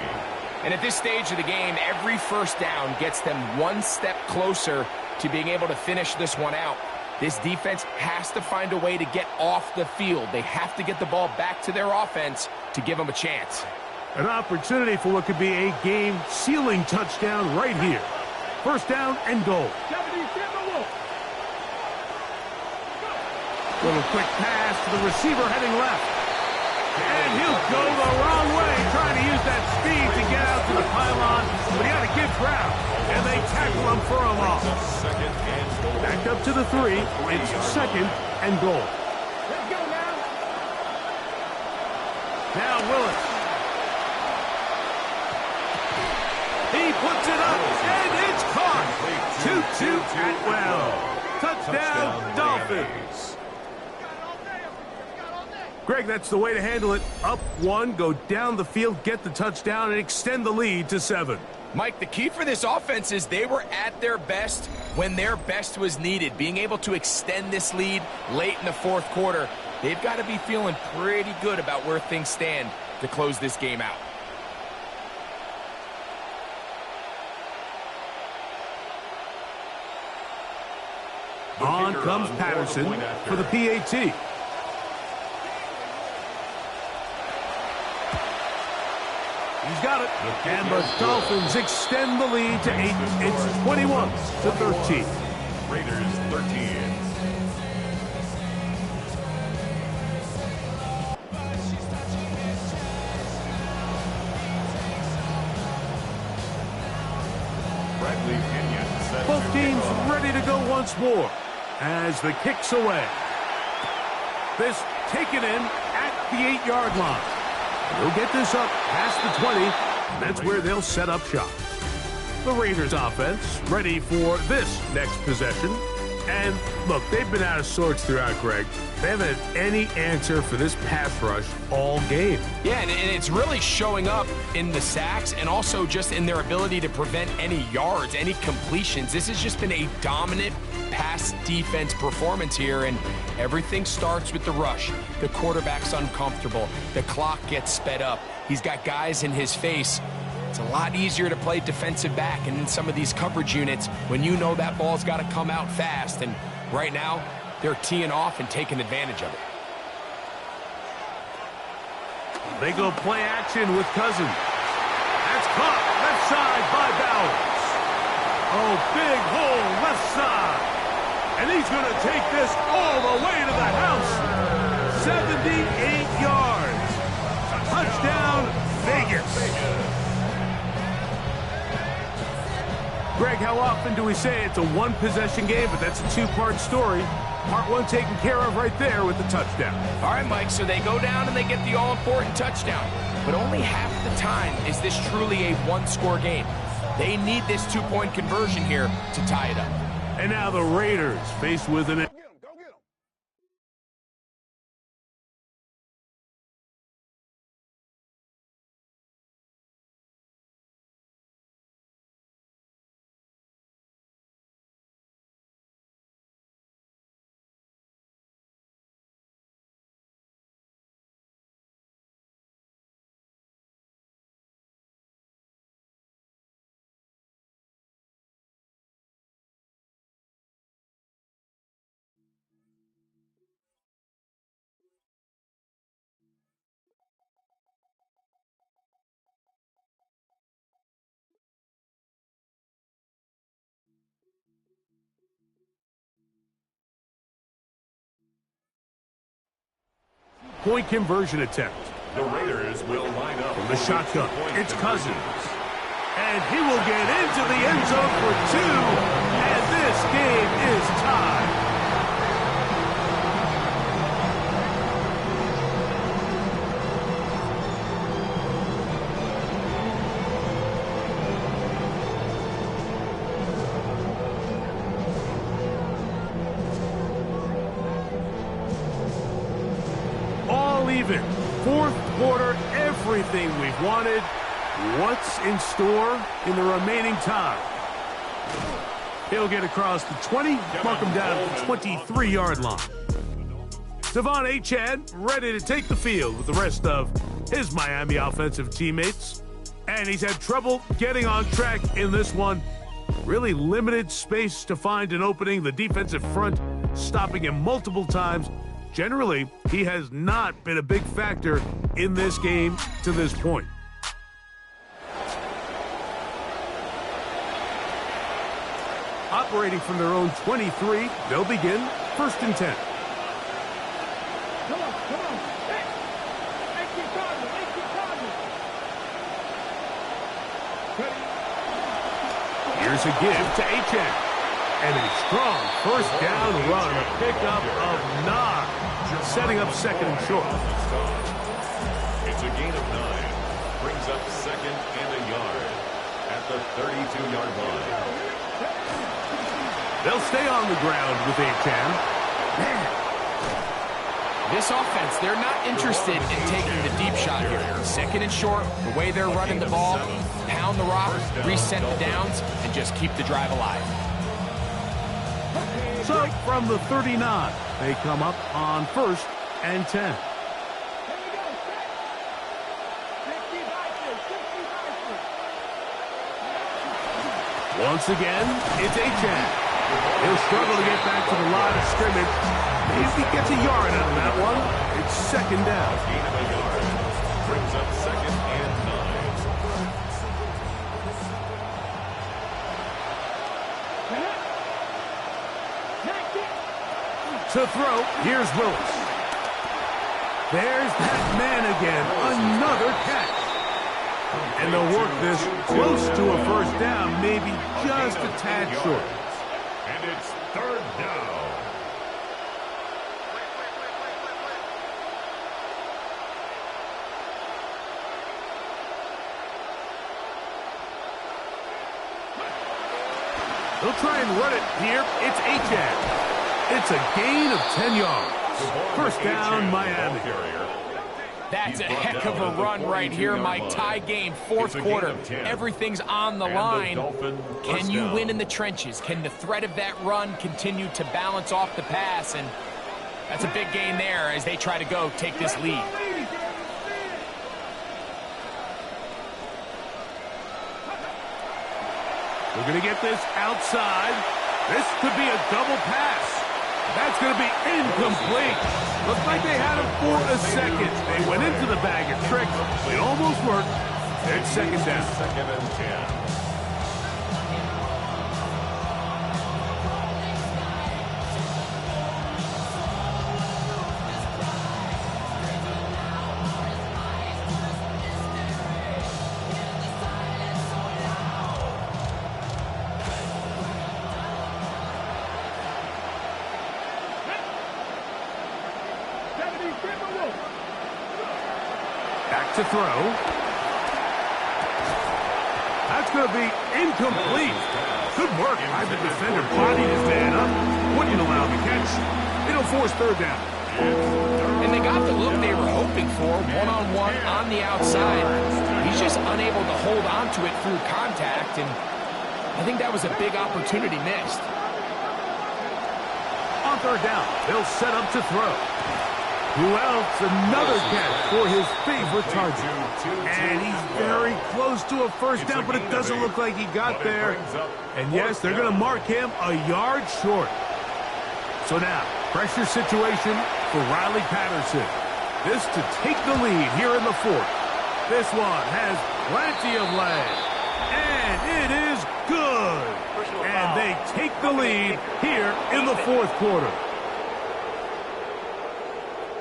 And at this stage of the game, every first down gets them one step closer to being able to finish this one out. This defense has to find a way to get off the field. They have to get the ball back to their offense to give them a chance. An opportunity for what could be a game-sealing touchdown right here. First down and goal. Little quick pass to the receiver heading left. And he'll go the wrong way, trying to use that speed to get out to the pylon, but he had to give ground, and they tackle him for a loss. Back up to the 3. It's 2nd and goal. Let's go now. Now Willis. He puts it up, and it's caught. 2-2 Atwell. Touchdown, Dolphins. Greg, that's the way to handle it. Up 1, go down the field, get the touchdown, and extend the lead to 7. Mike, the key for this offense is they were at their best when their best was needed. Being able to extend this lead late in the 4th quarter, they've got to be feeling pretty good about where things stand to close this game out. On comes Patterson for the PAT. He's got it. And the Dolphins extend the lead to 8. It's 21-13. Raiders 13. Both teams ready to go once more as the kick's away. This taken in at the 8-yard line. They'll get this up past the 20. That's where they'll set up shop. The Raiders offense ready for this next possession. And look, they've been out of sorts throughout, Greg. They haven't had any answer for this pass rush all game. Yeah, and it's really showing up in the sacks and also just in their ability to prevent any yards, any completions. This has just been a dominant pass defense performance here, and everything starts with the rush. The quarterback's uncomfortable. The clock gets sped up. He's got guys in his face. It's a lot easier to play defensive back and in some of these coverage units when you know that ball's got to come out fast. And right now, they're teeing off and taking advantage of it. They go play action with Cousins. That's caught left side by Bowers. Oh, big hole left side. And he's going to take this all the way to the house. 78 yards. Touchdown, Vegas. Greg, how often do we say it's a one-possession game, but that's a two-part story? Part one taken care of right there with the touchdown. All right, Mike, so they go down and they get the all-important touchdown. But only half the time is this truly a one-score game. They need this two-point conversion here to tie it up. And now the Raiders faced with an... point conversion attempt. The Raiders will line up From the shotgun, it's Cousins. And he will get into the end zone for two. And this game is tied. Even. Fourth quarter, everything we've wanted. What's in store in the remaining time? He'll get across the 20, mark him down at the 23-yard line. Devon Achane ready to take the field with the rest of his Miami offensive teammates. And he's had trouble getting on track in this one. Really limited space to find an opening. The defensive front stopping him multiple times. Generally, he has not been a big factor in this game to this point. Operating from their own 23, they'll begin 1st and 10. Come on. Hey, make your target. Here's a give to Achane. And a strong first down run, a pickup of 9, setting up 2nd and short. It's a gain of 9. Brings up 2nd and a yard at the 32-yard line. They'll stay on the ground with Achane. This offense, they're not interested in taking the deep shot here. 2nd and short, the way they're running the ball, pound the rock, reset the downs, and just keep the drive alive. So from the 39, they come up on 1st and 10. Once again, it's Achane. He'll struggle to get back to the line of scrimmage. Maybe he gets a yard out of that one. It's 2nd down. Gain of a yard. Brings up 2nd and 9. To throw, here's Willis. There's that man again, another catch. And they'll work this close to a 1st down, maybe just a tad short. And it's 3rd down. He'll try and run it here. It's Achane. It's a gain of 10 yards. First down, Miami. That's a heck of a run right here, Mike. Tie game, fourth quarter. Everything's on the line. Can you win in the trenches? Can the threat of that run continue to balance off the pass? And that's a big gain there as they try to go take this lead. We're going to get this outside. This could be a double pass. That's going to be incomplete. Looks like they had him for a second. They went into the bag of tricks. It almost worked. It's second down. Second and 10. Back to throw. That's going to be incomplete. Good work by the defender. Bodied his man up. Wouldn't allow the catch. It'll force third down. And they got the look they were hoping for, one-on-one on the outside. He's just unable to hold on to it through contact, and I think that was a big opportunity missed. On third down, they'll set up to throw. Who else? Another catch for his favorite target. And he's very close to a first down, but it doesn't look like he got there. And yes, they're going to mark him a yard short. So now, pressure situation for Riley Patterson. This to take the lead here in the fourth. This one has plenty of leg. And it is good. And they take the lead here in the fourth quarter.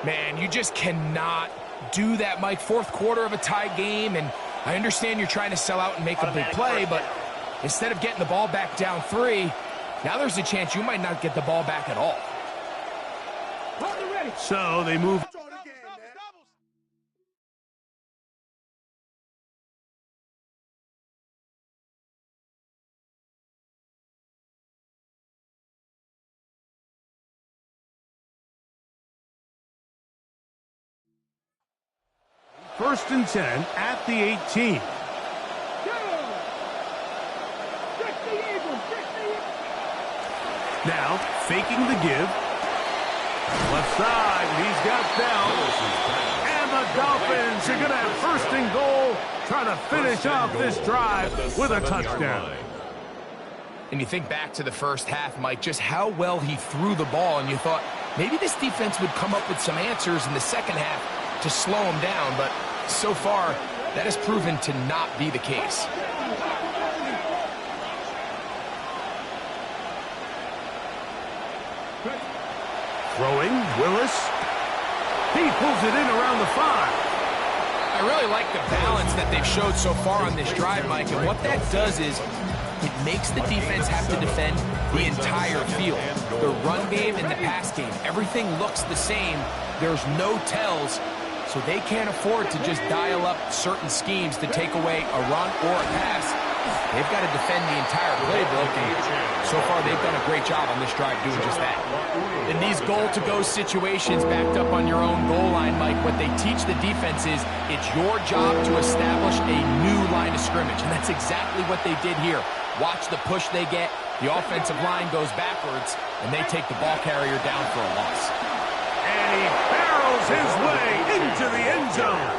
Man, you just cannot do that, Mike. Fourth quarter of a tie game, and I understand you're trying to sell out and make a big play, but instead of getting the ball back down 3, now there's a chance you might not get the ball back at all. So they move. First and 10 at the 18. Now, faking the give. Left side, he's got Bell. And the Dolphins are going to have first and goal, trying to finish off this drive with a touchdown. And you think back to the first half, Mike, just how well he threw the ball, and you thought maybe this defense would come up with some answers in the second half to slow him down, but so far, that has proven to not be the case. Throwing, Willis. He pulls it in around the 5. I really like the balance that they've showed so far on this drive, Mike, and what that does is it makes the defense have to defend the entire field. The run game and the pass game, everything looks the same. There's no tells, so they can't afford to just dial up certain schemes to take away a run or a pass. They've got to defend the entire playbook, and so far they've done a great job on this drive doing just that. In these goal-to-go situations backed up on your own goal line, Mike, what they teach the defense is it's your job to establish a new line of scrimmage, and that's exactly what they did here. Watch the push they get. The offensive line goes backwards, and they take the ball carrier down for a loss. And he barrels his way into the end zone.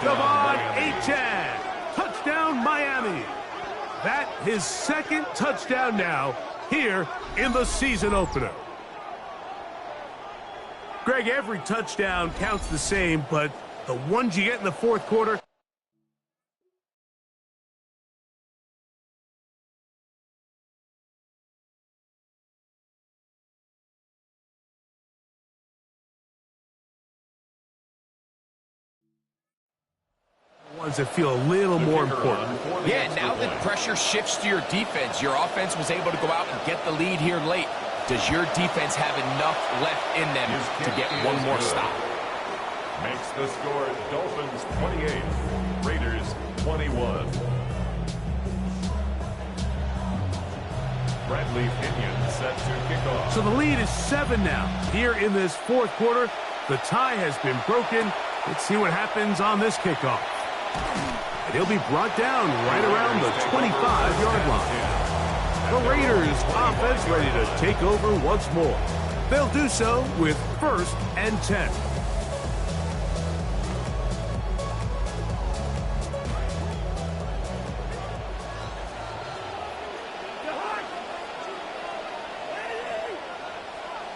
Devon Achane. Touchdown, Miami. That his second touchdown now here in the season opener. Greg, every touchdown counts the same, but the ones you get in the fourth quarter. Ones that feel a little more important. Yeah, now that pressure shifts to your defense, your offense was able to go out and get the lead here late. Does your defense have enough left in them to get one more stop? Makes the score Dolphins 28, Raiders 21. Bradley Pinion set to kick off. So the lead is 7 now. Here in this fourth quarter, the tie has been broken. Let's see what happens on this kickoff. And he'll be brought down right around the 25-yard line. The Raiders offense ready to take over once more. They'll do so with 1st and 10.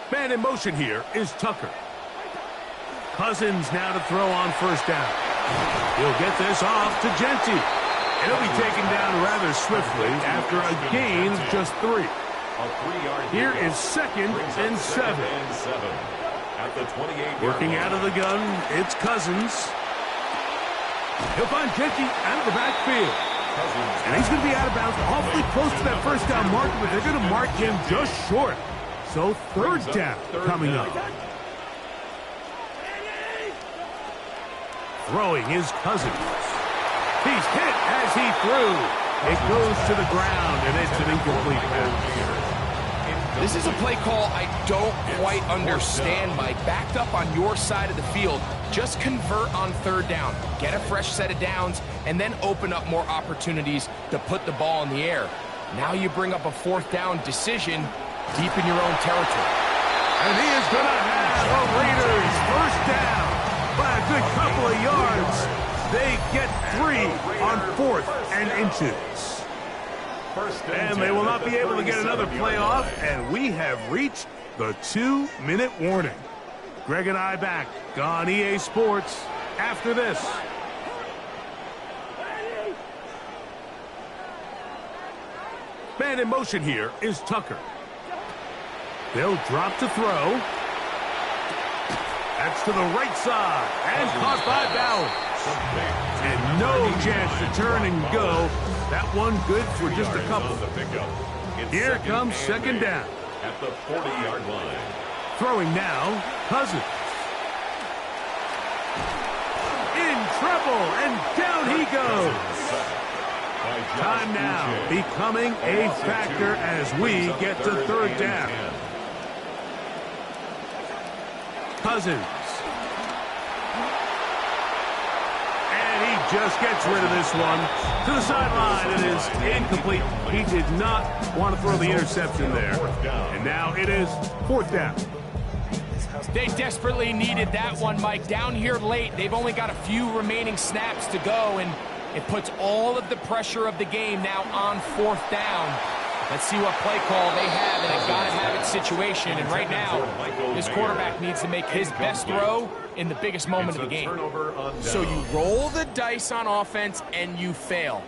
Man in motion here is Tucker. Cousins now to throw on 1st down. He'll get this off to Genty. He'll be taken down rather swiftly after a gain of just 3. Here is 2nd and 7. At the 28. Working out of the gun, it's Cousins. He'll find Genty out of the backfield. And he's going to be out of bounds awfully close to that 1st down marker, but they're going to mark him just short. So 3rd down coming up. Throwing his Cousins. He's hit as he threw. It goes to the ground, and it's an incomplete pass. This is a play call I don't quite understand, Mike. Backed up on your side of the field, just convert on 3rd down. Get a fresh set of downs, and then open up more opportunities to put the ball in the air. Now you bring up a 4th down decision deep in your own territory. And he is going to have the Raiders 1st down by a good couple of yards. They get 3 on 4th and inches. And they will not be able to get another play off, and we have reached the 2-minute warning. Greg and I back on EA Sports after this. Man in motion here is Tucker. They'll drop to throw. That's to the right side, and caught by Bowers. And no chance to turn and go. That one good for just a couple. Here comes 2nd down. At the 40-yard line. Throwing now, Cousins. In trouble, and down he goes. Time now becoming a factor as we get to 3rd down. Cousins. And he just gets rid of this one. To the sideline, it is incomplete. He did not want to throw the interception there. And now it is 4th down. They desperately needed that one, Mike. Down here late, they've only got a few remaining snaps to go, and it puts all of the pressure of the game now on 4th down. Let's see what play call they have in a gotta-have-it situation. And right now, this quarterback needs to make his best throw in the biggest moment of the game. So you roll the dice on offense and you fail.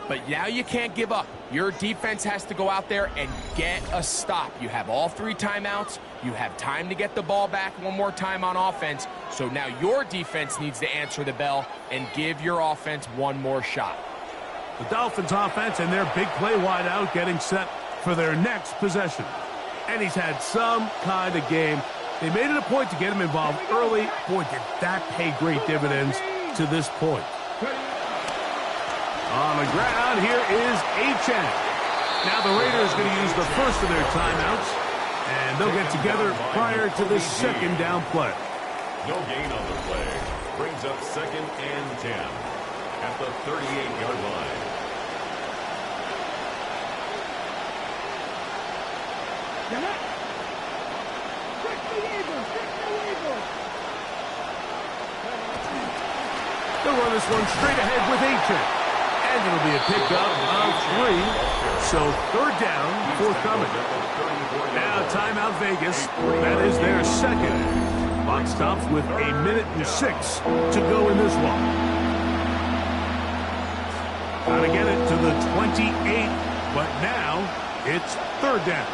But now you can't give up. Your defense has to go out there and get a stop. You have all 3 timeouts. You have time to get the ball back one more time on offense. So now your defense needs to answer the bell and give your offense one more shot. The Dolphins offense and their big play wideout getting set for their next possession. And he's had some kind of game. They made it a point to get him involved early. Boy, did that pay great dividends to this point. On the ground, here is Achane. Now the Raiders going to use the first of their timeouts, and they'll get together prior to the 2nd down play. No gain on the play. Brings up 2nd and 10 at the 38-yard line. They'll run this one straight ahead with Achane. And it'll be a pickup of 3. So 3rd down, forthcoming. Now timeout Vegas. That is their 2nd. Clock stops with 1:06 to go in this one. Got to get it to the 28, but now it's 3rd down.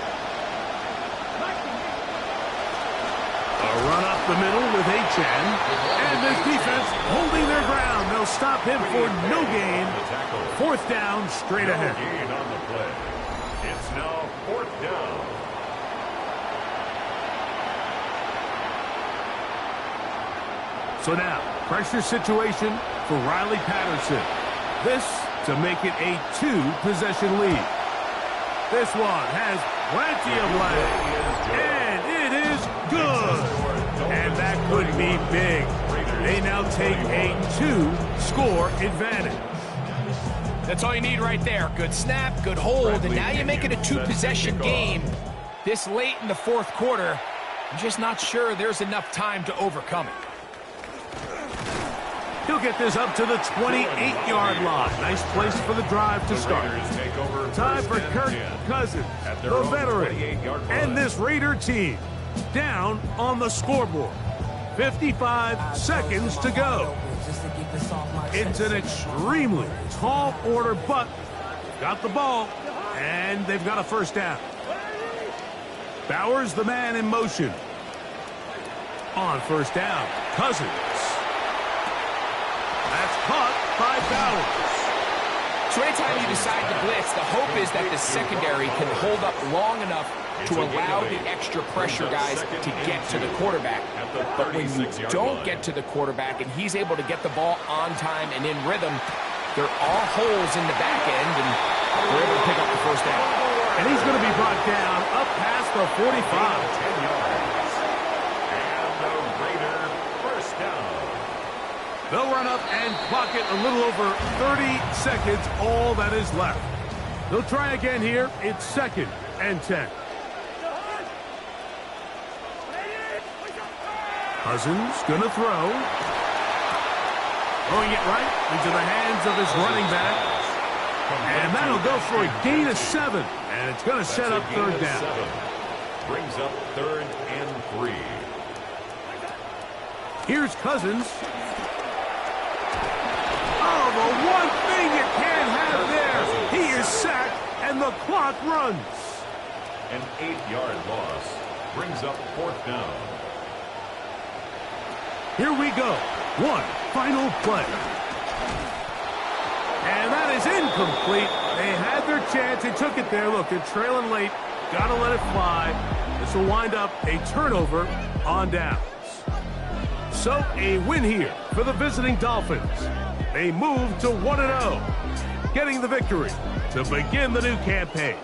A run up the middle with Achane. And this defense holding their ground. They'll stop him for no gain. 4th down, straight ahead. No gain on the play. It's now 4th down. So now, pressure situation for Riley Patterson. This to make it a 2-possession lead. This one has plenty of leg, and it is good. And that could be big. They now take a 2-score advantage. That's all you need right there. Good snap, good hold, and now you make it a 2-possession game. This late in the fourth quarter, I'm just not sure there's enough time to overcome it. He'll get this up to the 28-yard line. Nice place for the drive to start. Time for Kirk Cousins, the veteran, and this Raider team down on the scoreboard. 55 seconds to go. It's an extremely tall order, but got the ball, and they've got a first down. Bowers, the man in motion. On first down, Cousins. That's caught by Bowers. So anytime you decide to blitz, the hope is that the secondary can hold up long enough to allow the extra pressure guys to get to the quarterback. But when you don't get to the quarterback and he's able to get the ball on time and in rhythm, there are holes in the back end, and they're able to pick up the first down. And he's going to be brought down up past the 45. 10 yards. And the Raider first down. They'll run up and clock it a little over 30 seconds, all that is left. They'll try again here. It's 2nd and 10. Cousins gonna throw. Throwing it right into the hands of his running back. And that'll go for a gain of 7. And it's gonna set up third down. Brings up 3rd and 3. Here's Cousins. Oh, the one thing you can't have there. He is sacked, and the clock runs. An 8-yard loss brings up 4th down. Here we go. One final play. And that is incomplete. They had their chance. They took it there. Look, they're trailing late. Got to let it fly. This will wind up a turnover on downs. So a win here for the visiting Dolphins. They move to 1-0, getting the victory to begin the new campaign.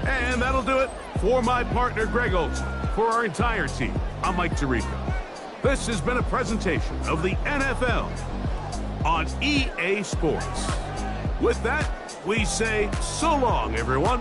And that'll do it for my partner, Greg Olson. For our entire team, I'm Mike Tirico. This has been a presentation of the NFL on EA Sports. With that, we say so long, everyone.